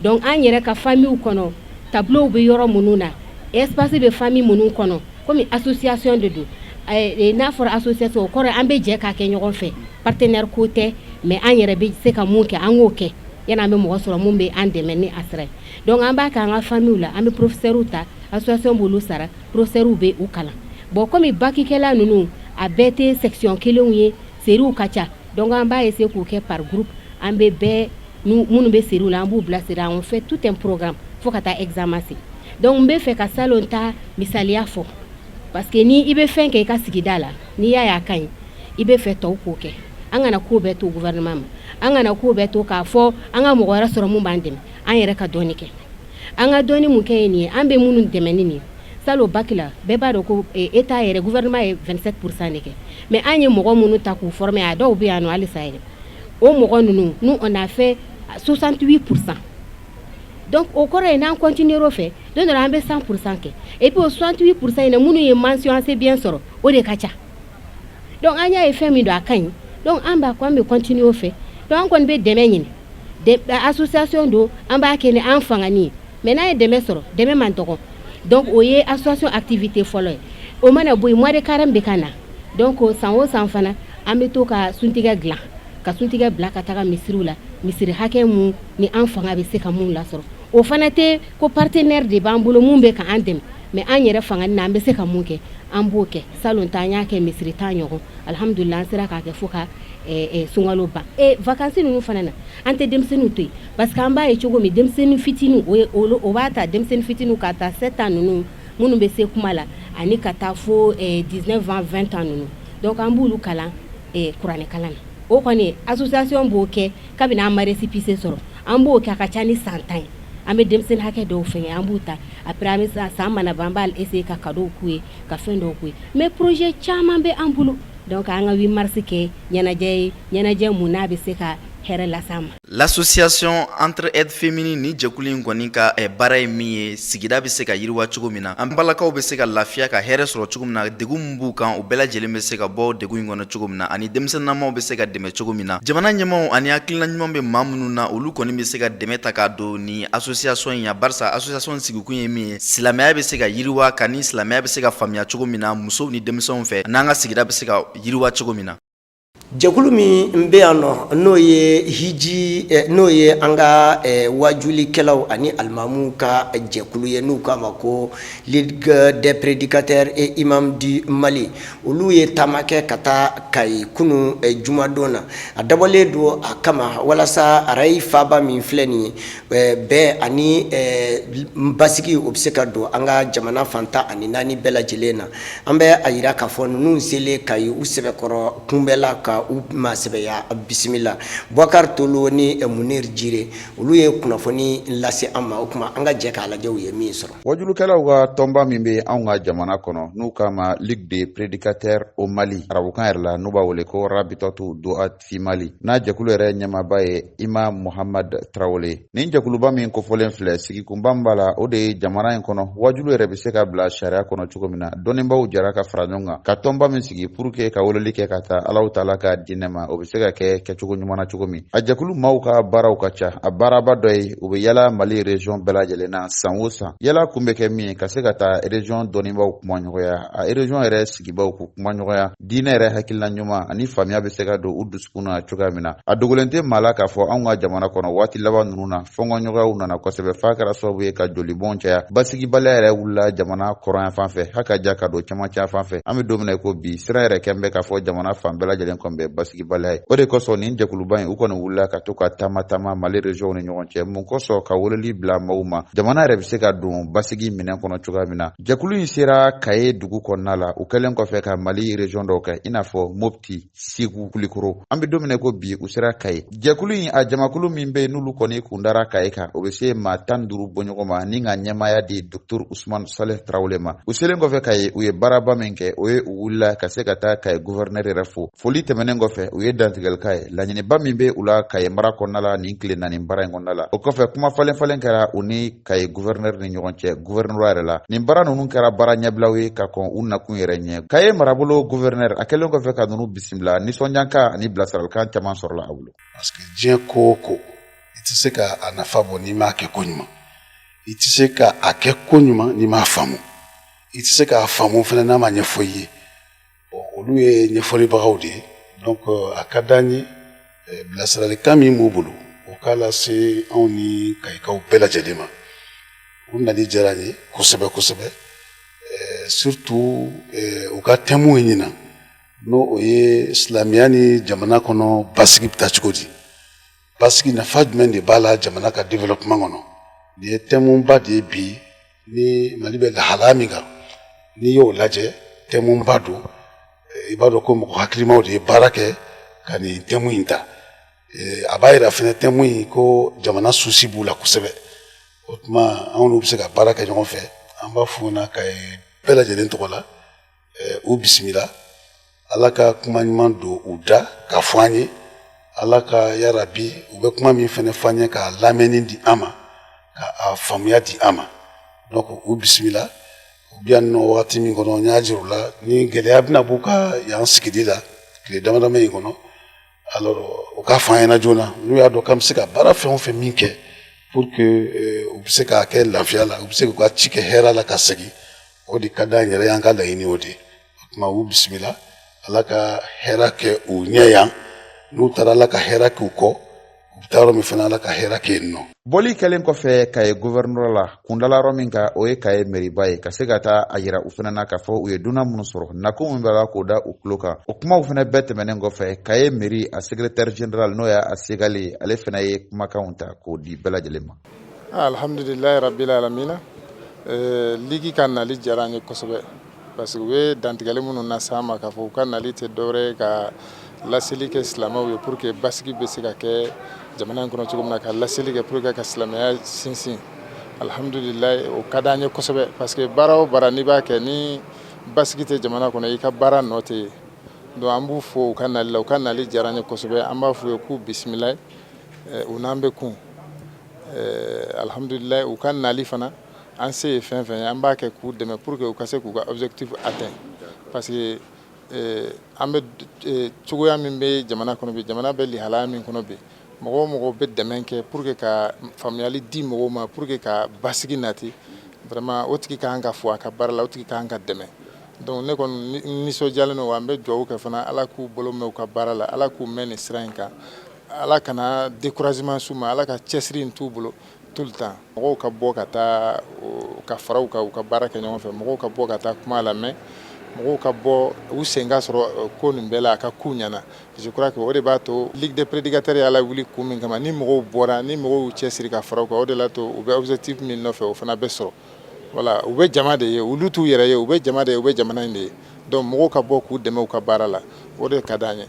donc an yɛrɛ ka famille kɔnɔ tableau bɛ yɔrɔ minnu na espace bɛ famille minnu kɔnɔ comme association de don n'a fɔra association o kɔrɔ an bɛ jɛ k'a kɛ ɲɔgɔn fɛ partenaire ko tɛ mais an yɛrɛ bɛ se ka mun kɛ an k'o kɛ yanni an bɛ mɔgɔ sɔrɔ mun bɛ an dɛmɛ ni a sira ye donc an b'a kɛ an ka famille la an bɛ professeur ta association b'olu sara professeur bɛ u kalan bon comme bakikɛla ninnu a bɛɛ tɛ section kelenw ye seriw ka ca donc an b'a essayer k'u kɛ par groupe an bɛ bɛɛ minnu bɛ seriw la an b'u bilasira on fait tout un programme fo ka taa examen se donc n bɛ fɛ ka salon ta misaliya fɔ parce que ni i bɛ fɛn kɛ i ka sigida la n'i y'a ye a ka ɲi i bɛ fɛ tɔw k'o kɛ an kana ko bɛɛ to gouvernement ma an kana ko bɛɛ to k'a fɔ an ka mɔgɔ wɛrɛ sɔrɔ mun b'an dɛmɛ an yɛrɛ ka dɔɔni kɛ an ka dɔɔni mun kɛ ye nin ye an bɛ minnu dɛmɛ ni nin ye salon bac la bɛɛ b'a dɔn ko état yɛrɛ gouvernement ye 27% de kɛ mais an ye mɔgɔ minnu ta k'u former a dɔw bɛ yan nɔ halisa yɛrɛ o mɔgɔ ninnu nous on a fait 68%. Donc au kɔrɔ ye n'an continuer o fɛ don dɔ la an bɛ 100% kɛ et puis o 68% in na minnu ye mention assez bien sɔrɔ o de ka ca donc an y'a ye fɛn min don a ka ɲi donc an b'a ko an bɛ continuer o fɛ donc an kɔni bɛ dɛmɛ ɲini association don an b'a kɛ ni an fangani ye mais n'a ye dɛmɛ sɔrɔ dɛmɛ man dɔgɔ donc o ye association activité fɔlɔ ye o mana bɔ yen mois de carême bɛ ka na donc san o san fana an bɛ to ka suntigɛ dilan ka suntigɛ bila ka taga misiriw la misiri hakɛ mun ni an fanga bɛ se ka mun lasɔrɔ o fana tɛ ko partenaire de b'an bolo mun bɛ ka an dɛmɛ mais an yɛrɛ fangani na an bɛ se ka mun kɛ an b'o kɛ salon ta an y'a kɛ misiri tan ɲɔgɔn alhamdulillah an sera k'a kɛ fo ka sunkalo ban vacances ninnu fana na an tɛ denmisɛnninw to yen parce que an b'a ye cogo min denmisɛnnin fitinin o b'a ta denmisɛnnin fitinin ka taa 7 ans ninnu minnu bɛ se kuma la ani ka taa fo 19 ans 20 ans ninnu donc an b'olu kalan kuranɛ kalan na o kɔni association b'o kɛ kabini an ma récépissé sɔrɔ an b'o kɛ a ka ca ni san 10 ye an bɛ denmisɛnnin hakɛ dɔw fɛngɛ an b'u ta après an bɛ san mana ban an b'a essayer ka cadeau k'u ye ka fɛn dɔw k'u ye mais projet caman bɛ an bolo donc an ka 8 mars kɛ ɲɛnajɛ mun n'a bɛ se ka hɛrɛ las'an ma. L'association entre aide féminine ni jɛkulu in kɔni ka baara ye min ye sigida bɛ se ka yiriwa cogo min na an balakaw bɛ se ka lafiya ka hɛrɛ sɔrɔ cogo min na degun min b'u kan u bɛɛ lajɛlen bɛ se ka bɔ degun in kɔnɔ cogo min na ani denmisɛnninamaw bɛ se ka dɛmɛ cogo min na jamana ɲɛmaaw ani hakilina ɲuman bɛ maa minnu na olu kɔni bɛ se ka dɛmɛ ta k'a don ni association in ya barisa association sigikun ye min ye silamɛya bɛ se ka yiriwa ka ni silamɛya bɛ se ka faamuya cogo min na musow ni denmisɛnw fɛ n'an ka sigida bɛ se ka yiriwa cogo min na. Jɛkulu min bɛ yan nɔ n'o ye hiji n'o ye an ka wajulikɛlaw ani alimamuw ka jɛkulu ye n'u k'a ma ko Ligue des prédicateurs et imams du Mali olu ye taama kɛ ka taa Kayi kunu jumadon na a dabɔlen don a kama walasa arayi faaba min filɛ nin ye bɛɛ ani basigi o bɛ se ka don an ka jamana fantan ani naani bɛɛ lajɛlen na an bɛ a yira k'a fɔ ninnu selen Kayi u sɛbɛkɔrɔ kunbɛla ka u ma sɛbɛya bisimila Bukar Tolo ni Munir Jire olu ye kunnafoni lase an ma o kuma an ka jɛ k'a lajɛ u ye min sɔrɔ. Wajulukɛlaw ka tɔnba min bɛ anw ka jamana kɔnɔ n'u k'a ma Ligue des prédicateurs au Mali arabukan yɛrɛ la n'u b'a wele ko Rabitatu Duat fi Mali n'a jɛkulu yɛrɛ ɲɛmaaba ye Imam Mohamad Traoré nin jɛkuluba min kofɔlen filɛ sigikunba min b'a la o de ye jamana in kɔnɔ wajulu yɛrɛ bɛ se ka bila sariya kɔnɔ cogo min na dɔnnibaaw jɛra ka fara ɲɔgɔn kan ka tɔnba min sigi pour que ka weleli kɛ ka taa Alahu Taala ka diinɛ ma o bɛ se ka kɛ kɛcogo ɲuman na cogo min a jɛkulu maaw ka baaraw ka ca a baaraba dɔ ye u bɛ yala Mali région bɛɛ lajɛlen na san o san yala kun bɛ kɛ min ye ka se ka taa région dɔnnibaaw kuma ɲɔgɔnya a région yɛrɛ sigibaw k'u kuma ɲɔgɔnya diinɛ yɛrɛ hakilina ɲuman ani faamuya bɛ se ka don u dusukun na cogoya min na a dogolen tɛ maa la k'a fɔ anw ka jamana kɔnɔ waati laban ninnu na fɔnkɔɲɔgɔnyaw nana kosɛbɛ f'a kɛra sababu ye ka jolibɔn caya basigibaliya yɛrɛ wulila jamana kɔrɔnya fan fɛ haka ja ka don camancɛ fan fɛ an bɛ don min na ko bi sira yɛrɛ kɛn bɛ k'a fɔ jamana fan bɛɛ lajɛlen kɔn bɛ basigibaliya ye o de kosɔn nin jɛkuluba in u kɔni wulila ka to ka taama Mali région ni ɲɔgɔn cɛ mun kosɔn ka weleli bila maaw ma jamana yɛrɛ bɛ se ka don basigi minɛn kɔnɔ cogoya min na jɛkulu in sera Kaye dugu kɔnɔna la u kɛlen kɔfɛ ka Mali région dɔw kɛ i n'a fɔ Mopti Segu Kulikoro an bɛ don min na ko bi u sera Kaye jɛkulu in a jamakulu min bɛ n'olu kɔni kun dara Kaye kan o bɛ se maa 15 bɔ ɲɔgɔn ma ni ka ɲɛmaaya di Dr Ousmane Saleh Traoré ma u selen kɔfɛ Kaye u ye baaraba min kɛ o ye u wulila ka se ka taa Kaye gouverneur yɛrɛ fo foli tɛmɛnen kɔfɛ u ye dantigɛlika ye laɲiniba min bɛ u la Kaye mara kɔnɔna la nin tile 4 baara in kɔnɔna la o kɔfɛ kuma falen kɛra u ni Kaye gouverneur ni ɲɔgɔn cɛ gouverneur yɛrɛ la nin baara ninnu kɛra baara ɲɛbilaw ye ka kɔn u nakun yɛrɛ ɲɛ Kaye marabolo gouverneur a kɛlen kɔfɛ ka ninnu bisimila nisɔndiyakan ani bilasiralikan caman sɔrɔla a bolo parce que diɲɛ ko o ko i tɛ se ka a nafa bɔ n'i m'a kɛ ko ɲuman i tɛ se ka a kɛ ko ɲuman n'i m'a faamu i tɛ se k'a faamu fana n'a ma ɲɛfɔ i ye olu ye ɲɛfɔlibagaw de ye donc a ka d'an ye bilasiralikan min b'u bolo o k'a lase anw ni Kayikaw bɛɛ lajɛlen ma u nali diyara n ye kosɛbɛ kosɛbɛ surtout u ka thème ye ɲinan n'o o ye silamɛya ni jamana kɔnɔ basigi bɛ taa cogo di basigi nafa jumɛn de b'a la jamana ka développement kɔnɔ nin ye thème ba de ye bi ni Mali bɛ lahalaya min kan n'i y'o lajɛ thème ba don i b'a dɔn ko mɔgɔ hakilimaw de ye baara kɛ ka nin thème in ta a b'a yira fɛnɛ thème in ko jamana souci b'u la kosɛbɛ o tuma anw n'u bɛ se ka baara kɛ ɲɔgɔn fɛ an b'a f'u ɲɛna ka bɛɛ lajɛlen tɔgɔ la u bisimila Ala ka kuma ɲuman don u da ka fɔ an ye Ala ka yarabi u bɛ kuma min fɛnɛ fɔ an ye ka lamɛnni di an ma ka a faamuya di an ma donc u bisimila u bɛ yan nɔ wagati min kɔnɔ n y'a jira u la ni gɛlɛya bɛna b'u ka yan sigili la tile damadama in kɔnɔ alors o k'a fɔ an ɲɛna joona n'u y'a dɔn k'an bɛ se ka baara fɛn o fɛn min kɛ pour que u bɛ se k'a kɛ lafiya la u bɛ se k'u ka ci kɛ hɛrɛ la ka segin o de ka d'an yɛrɛ y'an ka laɲini o de o tuma u bisimila ala ka hɛrɛ kɛ u ɲɛ yan n'u taara ala ka hɛrɛ k'u kɔ u bɛ taa yɔrɔ min fana ala ka hɛrɛ kɛ yen nɔ. bɔli kɛlen kɔfɛ kaye gouvernement la kundala yɔrɔ min ka o ye kaye mairie ye ka se ka taa a yira u fana na k'a fɔ u ye dunan minnu sɔrɔ nako min b'a la k'o da u tulo kan o kumaw fana bɛɛ tɛmɛnen kɔfɛ kaye mairie a secrétaire général n'o y'a segale ale fana ye kumakanw ta k'o di bɛɛ lajɛlen ma. alhamdulilayi rabbil alamina ligi ka nali diyara an ye kosɛbɛ parce que u ye dantigɛli minnu na s'an ma k'a fɔ u ka nali tɛ dɔwɛrɛ ye ka laseli kɛ silamɛw ye pour que basigi bɛ se ka kɛ jamana in kɔnɔ cogo min na ka laseli kɛ pour que ka silamɛya sinsin alhamdulilayi o ka d'an ye kosɛbɛ parce que baara o baara n'i b'a kɛ ni basigi tɛ jamana kɔnɔ i ka baara nɔ tɛ yen donc an b'u fo u ka nali la u ka nali diyara an ye kosɛbɛ an b'a f'u ye k'u bisimilayi u n'an bɛ kun alhamdulilayi u ka nali fana an se ye fɛn fɛn ye an b'a kɛ k'u dɛmɛ pour que u ka se k'u ka objectif atteindre parce que an bɛ cogoya min bɛ jamana kɔnɔ bi jamana bɛ lihalaya min kɔnɔ bi mɔgɔ o mɔgɔ bɛ dɛmɛ kɛ pour que ka faamuyali di mɔgɔw ma pour que ka basigi nati vraiment o tigi ka kan ka fo a ka baara la o tigi ka kan ka dɛmɛ donc ne kɔni nisɔndiyalen don wa an bɛ dugawu kɛ fana ala k'u bolo mɛn u ka baara la ala k'u mɛn nin sira in kan ala kana découragement s'u ma ala ka cɛsiri in t'u bolo tout le temps mɔgɔw ka bɔ ka taa ka fara u kan u ka baara kɛ ɲɔgɔn fɛ mɔgɔw ka bɔ ka taa kuma lamɛn mɔgɔw ka bɔ u sen ka sɔrɔ ko nin bɛɛ la a ka k'u ɲɛna je crois que o de b'a to ligue des prédicateurs y'ala wuli kun min kama ni mɔgɔw bɔra ni mɔgɔw y'u cɛsiri ka fara u kan o de la to u bɛ objectif min nɔfɛ o fana bɛ sɔrɔ voilà u bɛ jama de ye olu t'u yɛrɛ ye u bɛ jama de ye u bɛ jamana in de ye donc mɔgɔw ka bɔ k'u dɛmɛ u ka baara la o de ka d'an ye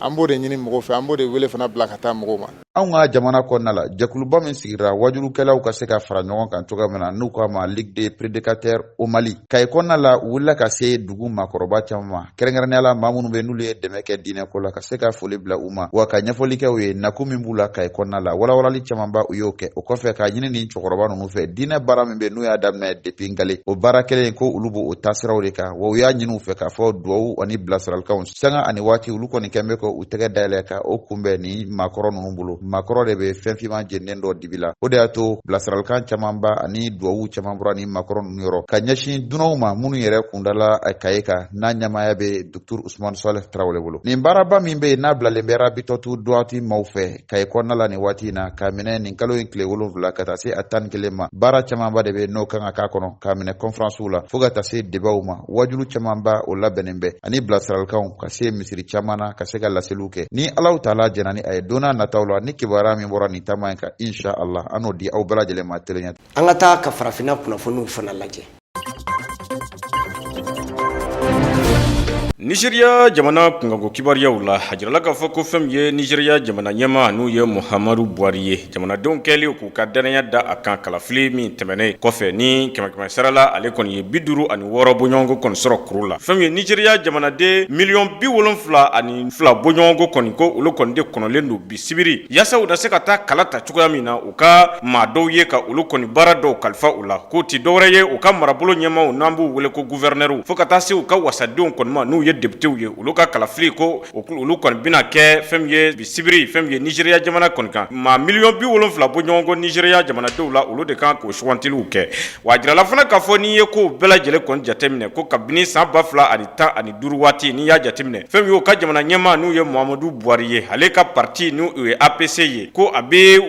an b'o de ɲini mɔgɔw fɛ an b'o de wele fana bila ka taa mɔgɔw ma. anw ka jamana kɔnɔna la jɛkuluba min sigira wajulukɛlaw ka se ka fara ɲɔgɔn kan cogoya min na n'u k'a ma ligue des prédicateurs au Mali kaye kɔnɔna la u wulila ka se dugu maakɔrɔba caman ma kɛrɛnkɛrɛnnenya la maa minnu bɛ n'olu ye dɛmɛ kɛ diinɛko la ka se ka foli bila u ma wa ka ɲɛfɔli kɛ u ye nako min b'u la kaye kɔnɔna la walawalali camanba u y'o kɛ o kɔfɛ k'a ɲini nin cɛkɔrɔba ninnu fɛ diinɛ baara min bɛ n'u y'a daminɛ depuis ngale o baara kelen ko olu b'o taasiraw de kan wa u y'a ɲini u fɛ k'a fɔ duwawu ani bilasiralikanw sanga ani waati olu kɔni kɛn bɛ ka u tɛgɛ dayɛlɛ ka o kunbɛn ni maakɔrɔ ninnu bolo maakɔrɔ de bɛ fɛn finman jeninen dɔ dibi la o de y'a to bilasiralikan camanba ani duwawu caman bɔra ni maakɔrɔ ninnu yɔrɔ ka ɲɛsin dunanw ma minnu yɛrɛ kundala kaye kan n'a ɲamaya bɛ Dr Usman Saleh Tarawele bolo nin baaraba min bɛ yen n'a bilalen bɛ Rabitɔtu Duwati maaw fɛ kaye kɔnɔna la nin waati in na k'a minɛ nin kalo in tile 7 ka taa se a 11 ma baara camanba de bɛ n'o kan ka k'a kɔnɔ k'a minɛ conférencew la fo ka taa se débatw ma wajulu camanba o labɛnnen bɛ ani bilasiralikanw ka se misiri caman na ka se ka laseliw kɛ ni Alahu Taala jɛna ni a ye don n'a nataw la ni kibaruya min bɔra nin taama in kan insha Allah an n'o di aw bɛɛ lajɛlen ma telenya an ka taa ka farafinna kunnafoniw fana lajɛ. Nigeria jamana kunkanko kibaruyaw la a jirala k'a fɔ ko fɛn min ye Nigeria jamana ɲɛmaa n'u ye Muhammadu Buhari ye jamanadenw kɛlen k'u ka danaya da a kan kalafili min tɛmɛnen kɔfɛ ni kɛmɛ sarala ale kɔni ye 56 bɔɲɔgɔnko kɔni sɔrɔ kuru la fɛn min ye Nigeria jamanaden $72,000 bɔɲɔgɔnko kɔni ko olu kɔni de kɔnɔlen don bi sibiri yaasa u na se ka taa kala ta cogoya min na u ka maa dɔw ye ka olu kɔni baara dɔw kalifa u la k'o ti dɔwɛrɛ ye u ka marabolo ɲɛmaaw n'an b'u wele ko gouverneur fo ka taa se u ka wasadenw kɔni ma n'u ye députéw ye olu ka kalafili ko olu kɔni bɛna kɛ fɛn min ye bisibiri fɛn min ye Nigeria jamana kɔni kan maa $70,000 bɔ ɲɔgɔn ko Nigeria jamanadenw la olu de kan k'o sugantiliw kɛ wa jirala fana k'a fɔ n'i ye ko bɛɛ lajɛlen kɔni jateminɛ ko kabini san 2015 waati n'i y'a jateminɛ fɛn min ye o ka jamana ɲɛmaa n'u ye Muhammadu Buhari ye ale ka parti n'u ye APC ye ko a bɛ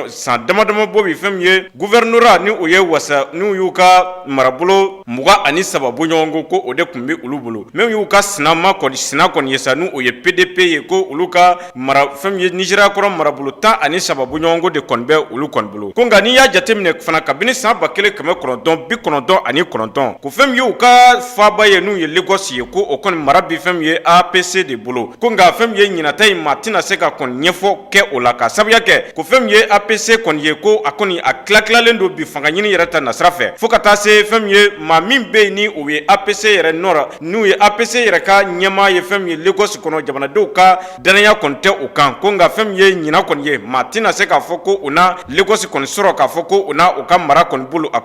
san damadama bɔ bi fɛn min ye gouverneur ni o ye wasa n'u y'u ka marabolo 23 bɔ ɲɔgɔn ko o de tun bɛ olu bolo même y'u ka sina kɔni ye sa n'u o ye PDP ye ko olu ka fɛn ye Nigeria kɔrɔ marabolo 13 bɔ ɲɔgɔn de kɔni bɛ olu kɔni bolo ko nka n'i y'a jateminɛ fana kabini san 1999 ko fɛn ye u ka faaba ye n'u ye Lagos ye ko o kɔni mara bi fɛn ye APC de bolo ko nka fɛn ye ɲinata in maa tɛna se ka kɔni ɲɛfɔ kɛ o la ka sabuya kɛ ko fɛn ye APC kɔni ye ko a kɔni a tilalen don bi fanga ɲini yɛrɛ ta nasira fɛ fo ka taa se fɛn ye maa min bɛ yen ni o ye APC yɛrɛ nɔra n'u ye APC yɛrɛ ka ɲɛma ye fɛn min ye Lagos kɔnɔ jamanadenw ka danaya kɔni tɛ o kan ko nka fɛn min ye ɲina kɔni ye maa tɛna se k'a fɔ ko o na Lagos kɔni sɔrɔ k'a fɔ ko o na o ka mara kɔni bolo a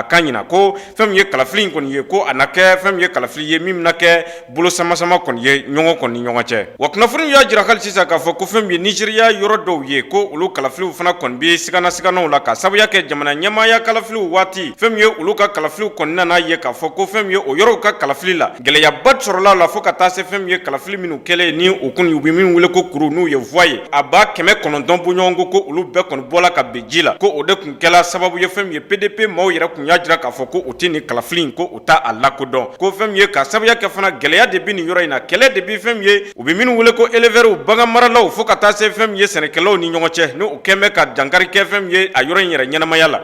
kan ɲina ko fɛn min ye kalafili kɔni ye ko a na kɛ fɛn min ye kalafili ye min bɛna kɛ bolo sama kɔni ye ɲɔgɔn kɔni ni ɲɔgɔn cɛ wa kunnafoni y'a jira hali sisan k'a fɔ ko fɛn min ye Nigeriya yɔrɔ dɔw ye ko olu kalafiliw fana kɔni bɛ siganaw la ka sabuya kɛ jamana ɲɛmaaya kalafiliw waati fɛn min ye olu ka kalafiliw kɔni nana ye k'a fɔ ko fɛn min ye o yɔrɔw ka kalafili la gɛlɛyaba sɔrɔla la fo ka taa se fɛn min ye kalafili minnu kɛlen ni o kɔni u bɛ min wele ko kuru n'u ye voie ye a ba 900 bɔ ɲɔgɔn ko olu bɛɛ kɔni bɔla ka bɛn ji la ko o de tun kɛla sababu ye fɛn min ye PDP maaw yɛrɛ kun y'a jira k'a fɔ ko o tɛ nin kalafili ko o t'a a lakodɔn ko fɛn min ye ka sabuya kɛ fana gɛlɛya de bɛ nin yɔrɔ in na kɛlɛ de bɛ fɛn min ye u bɛ minnu wele ko éleveurs bagan maralaw fo ka taa se fɛn min ye sɛnɛkɛlaw ni ɲɔgɔn cɛ n'o kɛn bɛ ka dankari kɛ fɛn min ye a yɔrɔ in yɛrɛ ɲɛnamaya la.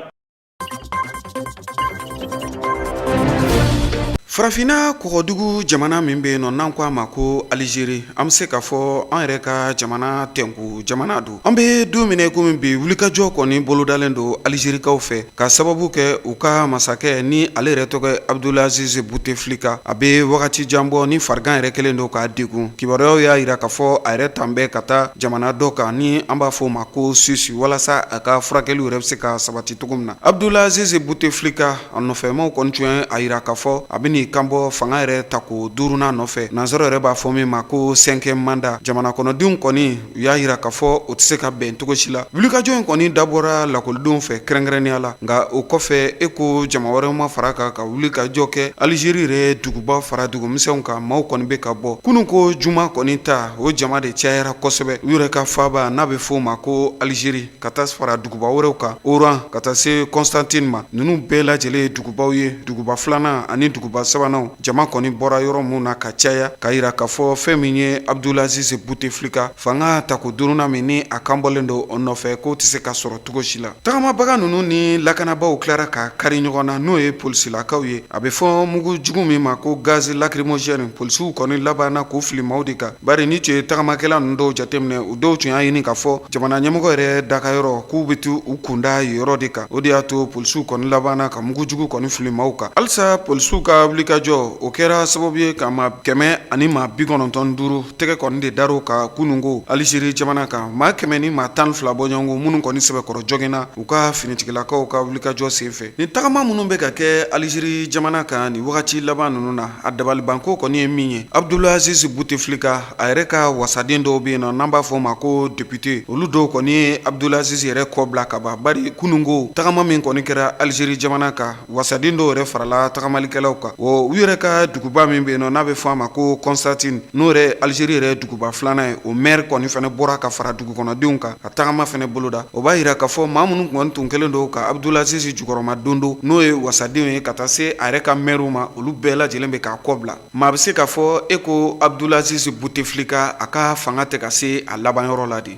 Farafina kɔgɔdugu jamana min bɛ yen nɔ n'an ko a ma ko Alizeri an bɛ se k'a fɔ an yɛrɛ ka jamana tɛnku jamana don an bɛ don min komi bi wulikajɔ kɔni bolodalen don Alizerikaw fɛ ka sababu kɛ u ka masakɛ ni ale yɛrɛ tɔgɔ Abdulaziz Bouteflika a bɛ wagati jan bɔ ni farigan yɛrɛ kɛlen don k'a degun kibaruyaw y'a jira k'a fɔ a yɛrɛ tan bɛ ka taa jamana dɔ kan ni an b'a fɔ o ma ko Suisse walasa a ka furakɛliw yɛrɛ bɛ se ka sabati cogo min na Abdulaziz Bouteflika a nɔfɛmaw kɔni tun y'a jira k'a fɔ a bɛ kan bɔ fanga yɛrɛ tako duurunan nɔfɛ nanzaro yɛrɛ b'a fɔ min ma ko 5e mandat jamana kɔnɔdenw kɔni u y'a jira k'a fɔ o tɛ se ka bɛn cogo si la wulikajɔ in kɔni dabɔra lakɔlidenw fɛ kɛrɛnkɛrɛnnenya la nka o kɔfɛ e ko jama wɛrɛw ma fara kan ka wulikajɔ kɛ Alizeri yɛrɛ duguba fara dugumisɛnw kan maaw kɔni bɛ ka bɔ kunun ko juma kɔni ta o jama de cayara kosɛbɛ u yɛrɛ ka faaba n'a bɛ fɔ o ma ko Alizeri ka taa fara duguba wɛrɛw kan Oran ka taa se Constantine ma ninnu bɛɛ lajɛlen ye dugubaw ye duguba filanan ani duguba sabanan jama kɔni bɔra yɔrɔ mun na ka caya ka yira k'a fɔ fɛn min ye Abdulaziz Bouteflika fanga tako duurunan min ni a kan bɔlen don o nɔfɛ k'o tɛ se ka sɔrɔ cogo si la tagamabaga ninnu ni lakanabaw tilara ka kari ɲɔgɔn na n'o ye polisilakaw ye a bɛ fɔ mugu jugu min ma ko gaz lacrymogène polisiw kɔni labanna k'u fili maaw de kan bari ni tun ye tagamakɛla ninnu dɔw jateminɛ u dɔw tun y'a ɲini k'a fɔ jamana ɲɛmɔgɔ yɛrɛ dakayɔrɔ k'u bɛ to u kunda yɔrɔ de kan o de y'a to polisiw kɔni labanna ka mugu jugu kɔni fili maaw kan halisa polisiw ka wulikajɔ o kɛra sababu ye ka maa 195 tɛgɛ kɔni de dar'o ka kunungo Alizeri jamana kan maa 100 ni maa 12 bɔ ɲɔgɔn minnu kɔni sɛbɛkɔrɔ jɔgɛnna u ka finitigilakaw ka wulikajɔ senfɛ ni tagama minnu bɛ ka kɛ Alizeri jamana kan ni wagati laban ninnu na a dabalibanko kɔni ye min ye Abdulaziz Bouteflika a yɛrɛ ka wasaden dɔw bɛ yen nɔ n'an b'a fɔ o ma ko député olu dɔw kɔni ye Abdulaziz yɛrɛ kɔ bila ka ban bari kunungo tagama min kɔni kɛra Alizeri jamana kan wasaden dɔw yɛrɛ farala tagamalikɛlaw kan u yɛrɛ ka duguba min bɛ yen nɔ n'a bɛ fɔ a ma ko Constantine n'o yɛrɛ Alizeri yɛrɛ duguba filanan ye o maire kɔni fana bɔra ka fara dugukɔnɔdenw kan ka tagama fana boloda o b'a jira k'a fɔ maa minnu kɔni tun kɛlen don ka Abdulaziz jukɔrɔma dondo n'o ye wasadenw ye ka taa se a yɛrɛ ka maire ma olu bɛɛ lajɛlen bɛ k'a kɔ bila maa bɛ se k'a fɔ e ko Abdulaziz Bouteflika a ka fanga tɛ ka se a labanyɔrɔ la de.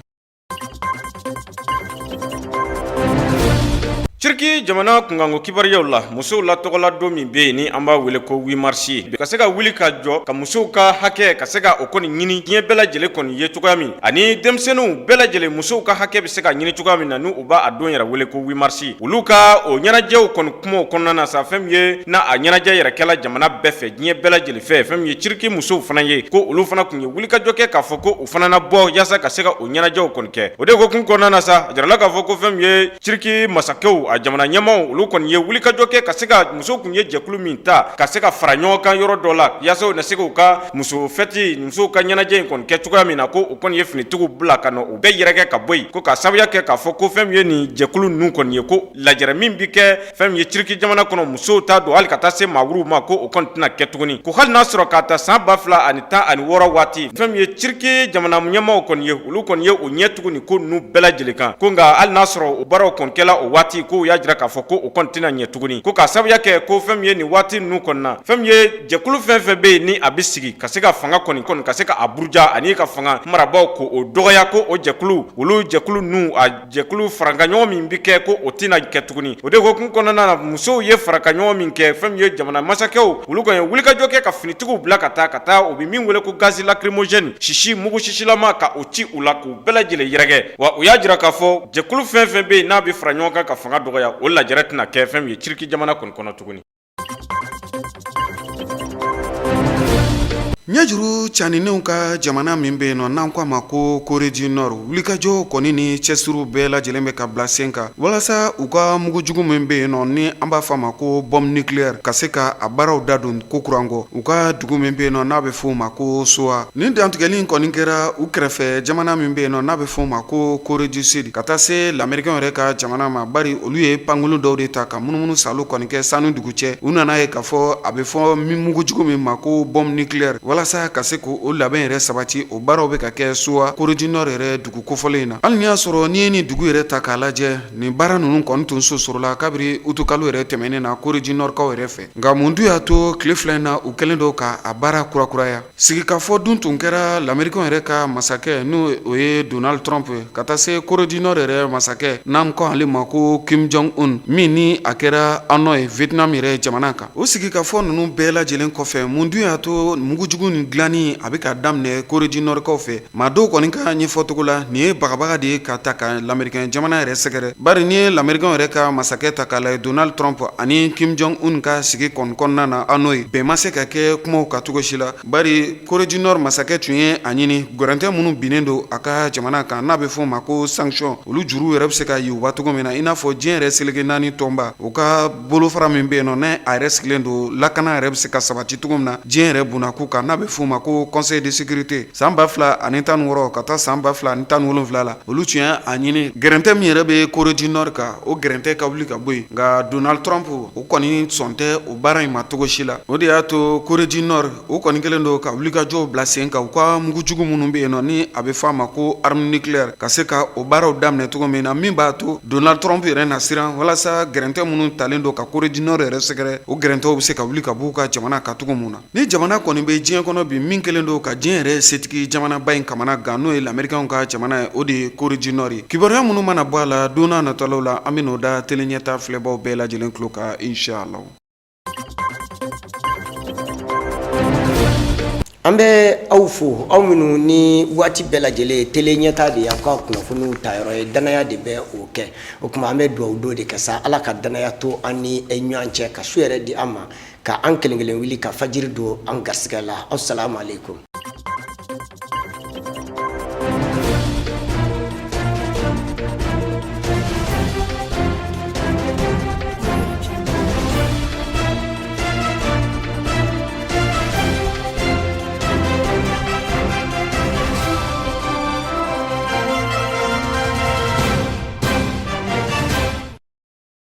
Turki jamana kungango kibariyaw la musow la tɔgɔla don min bɛ yen ni an b'a wele ko 8 mars ka se ka wuli ka jɔ ka musow ka hakɛ ka se ka o kɔni ɲini diɲɛ bɛɛ lajɛlen kɔni ye cogoya min ani denmisɛnninw bɛɛ lajɛlen musow ka hakɛ bɛ se ka ɲini cogoya min na n'u b'a a don yɛrɛ wele ko 8 mars olu ka o ɲɛnajɛw kɔni kumaw kɔnɔna na sa fɛn min ye na a ɲɛnajɛ yɛrɛ kɛla jamana bɛɛ fɛ diɲɛ bɛɛ lajɛlen fɛ fɛn min ye Turki musow fana ye ko olu fana kun ye wulikajɔ kɛ k'a fɔ ko u fana na bɔ yaasa ka se ka o ɲɛnajɛw kɔni kɛ o de ko kun kɔnɔna na sa a jarala k'a fɔ ko fɛn min ye Turki masakɛw a jamana ɲɛmaw olu kɔni ye wulikajɔ kɛ ka se ka musow kun ye jɛkulu min ta ka se ka fara ɲɔgɔn kan yɔrɔ dɔ la yaasa u na se k'u ka muso fɛti musow ka ɲɛnajɛ in kɔni kɛ cogoya min na ko o kɔni ye finitigiw bila ka na u bɛɛ yɛrɛkɛ ka bɔ yen ko ka sabuya kɛ k'a fɔ ko fɛn min ye nin jɛkulu ninnu kɔni ye ko lajɛrɛ min bi kɛ fɛn min ye Turki jamana kɔnɔ musow ta don hali ka taa se maawuruw ma ko o kɔni tɛna kɛ tuguni ko hali n'a sɔrɔ k'a ta san 2016 waati fɛn min ye Turki jamana ɲɛmaaw kɔni ye olu kɔni ye o ɲɛ tuguni ko ninnu bɛɛ lajɛlen kan ko nka hali n'a sɔrɔ o baaraw kɔni kɛla o waati ko u y'a jira k'a fɔ ko o kɔni tɛna ɲɛ tuguni ko ka sabuya kɛ ko fɛn min ye nin waati ninnu kɔni na fɛn min ye jɛkulu fɛn fɛn bɛ yen ni a bɛ sigi ka se ka fanga kɔni ka se ka a buruja ani ka fanga marabaw ko o dɔgɔya ko o jɛkulu olu jɛkulu ninnu a jɛkulu farakaɲɔgɔn min bɛ kɛ ko o tɛna kɛ tuguni o de hokumu kɔnɔna na musow ye farakaɲɔgɔn min kɛ fɛn min ye jamana masakɛw olu kɔni ye wulikajɔ kɛ ka finitigiw bila ka taa o bɛ min wele ko gaz lacrymogène sisi mugu sisilama ka o ci u la k'u bɛɛ lajɛlen yɛrɛkɛ wa u y'a jira k'a fɔ jɛkulu fɛn fɛn bɛ yen n'a bɛ fara ɲɔgɔn kan ka fanga dɔgɔya o lajɛrɛ tɛna kɛ fɛn min ye Turki jamana kɔni kɔnɔ tuguni. ɲɛjuru caninenw ka jamana min be yen nɔ n'an ko a ma ko Corée du Nord wulikajɔ kɔni ni cɛsiriw bɛɛ lajɛlen bɛ ka bila sen kan walasa u ka mugujugu min be yen nɔ ni an b'a fɔ a ma ko bombe nucléaire ka se ka a baaraw dadon ko kuran kɔ u ka dugu min be yen nɔ n'a bɛ fɔ o ma ko SOA nin dantigɛli kɔni kɛra u kɛrɛfɛ jamana min be yen nɔ n'a bɛ fɔ o ma ko Corée du Sud ka taa se l'américain yɛrɛ ka jamana ma bari olu ye pankolon dɔw de ta ka munumunu salo kɔni kɛ sanu dugu cɛ u nana ye k'a fɔ a bɛ fɔ mugujugu min ma ko bombe nucléaire walasa ka se ko o labɛn yɛrɛ sabati o baaraw bɛ ka kɛ SOA Corée du Nord yɛrɛ dugu kofɔlen in na hali ni y'a sɔrɔ ni ye ni dugu yɛrɛ ta k'a lajɛ nin baara ninnu kɔni tun sɔrɔla kabiri utukalo yɛrɛ tɛmɛnen na Corée du Nord kaw yɛrɛ fɛ nka mun dun y'a to tile fila in na u kɛlen don ka a baara kurakuraya sigikafɔ dun tun kɛra l'américain yɛrɛ ka masakɛ n'o o ye Donald Trump ka taa se Corée du Nord yɛrɛ masakɛ n'an ko ale ma ko Kim Jong-un min ni a kɛra Hanoi Vietnam yɛrɛ jamana kan o sigikafɔ ninnu bɛɛ lajɛlen kɔfɛ mun dun y'a to mugujugu ni dilanni a bɛ ka daminɛ Corée du Nord kaw fɛ maa dɔw kɔni ka ɲɛfɔcogo la nin ye bagabaga de ye ka ta ka l'américain jamana yɛrɛ sɛgɛrɛ bari ni ye l'américain yɛrɛ ka masakɛ ta k'a lajɛ Donald Trump ani Kim Jong-un ka sigi kɔnɔna na Hanoi bɛn ma se ka kɛ kumaw ka cogo si la bari Corée du Nord masakɛ tun ye a ɲini gwarantɛ minnu binnen don a ka jamana kan n'a bɛ fɔ o ma ko sanction olu juru yɛrɛ bɛ se ka yuguba cogo min na i n'a fɔ diɲɛ yɛrɛ seleke naani tɔnba o ka bolofara min bɛ yen nɔ ne a yɛrɛ sigilen don lakana yɛrɛ bɛ se ka sabati cogo min na diɲɛ yɛrɛ bunakun kan n'a bɛ fɔ o ma ko conseil de sécurité san 2016 ka taa san 2017 la olu tun y'a ɲini gɛrɛntɛ min yɛrɛ bɛ Corée du Nord kan o gɛrɛntɛ ka wuli ka bɔ yen nka Donald Trump o kɔni sɔn tɛ o baara in ma cogo si la o de y'a to Corée du Nord o kɔni kɛlen don ka wulikajɔw bila sen kan u ka mugujugu minnu bɛ yen nɔ ni a bɛ fɔ a ma ko arme nucléaire ka se ka o baaraw daminɛ cogo min na min b'a to Donald Trump yɛrɛ na siran walasa gɛrɛntɛ minnu talen don ka Corée du Nord yɛrɛ sɛgɛrɛ o gɛrɛntɛw bɛ se ka wuli ka b'u ka jamana kan cogo min na ni jamana kɔni bɛ diɲɛ kɔnɔ bi min kɛlen don ka diɲɛ yɛrɛ setigi jamanaba in kamana gan n'o ye l'américain ka jamana ye o de ye Corée du Nord ye kibaruya minnu mana bɔ a la don n'a nataw la an bɛ n'o da tele ɲɛta filɛbaw bɛɛ lajɛlen tulo kan inshallah. an bɛ aw fo aw minnu ni waati bɛɛ lajɛlen tele ɲɛta de y'aw ka kunnafoniw ta yɔrɔ ye danaya de bɛ o kɛ o tuma an bɛ dugawu don de kɛ sa ala ka danaya to an ni ɲɔgɔn cɛ ka su yɛrɛ di an ma ka an kelen kelen wuli ka fajiri don an garisɛgɛ la assalamu alaikum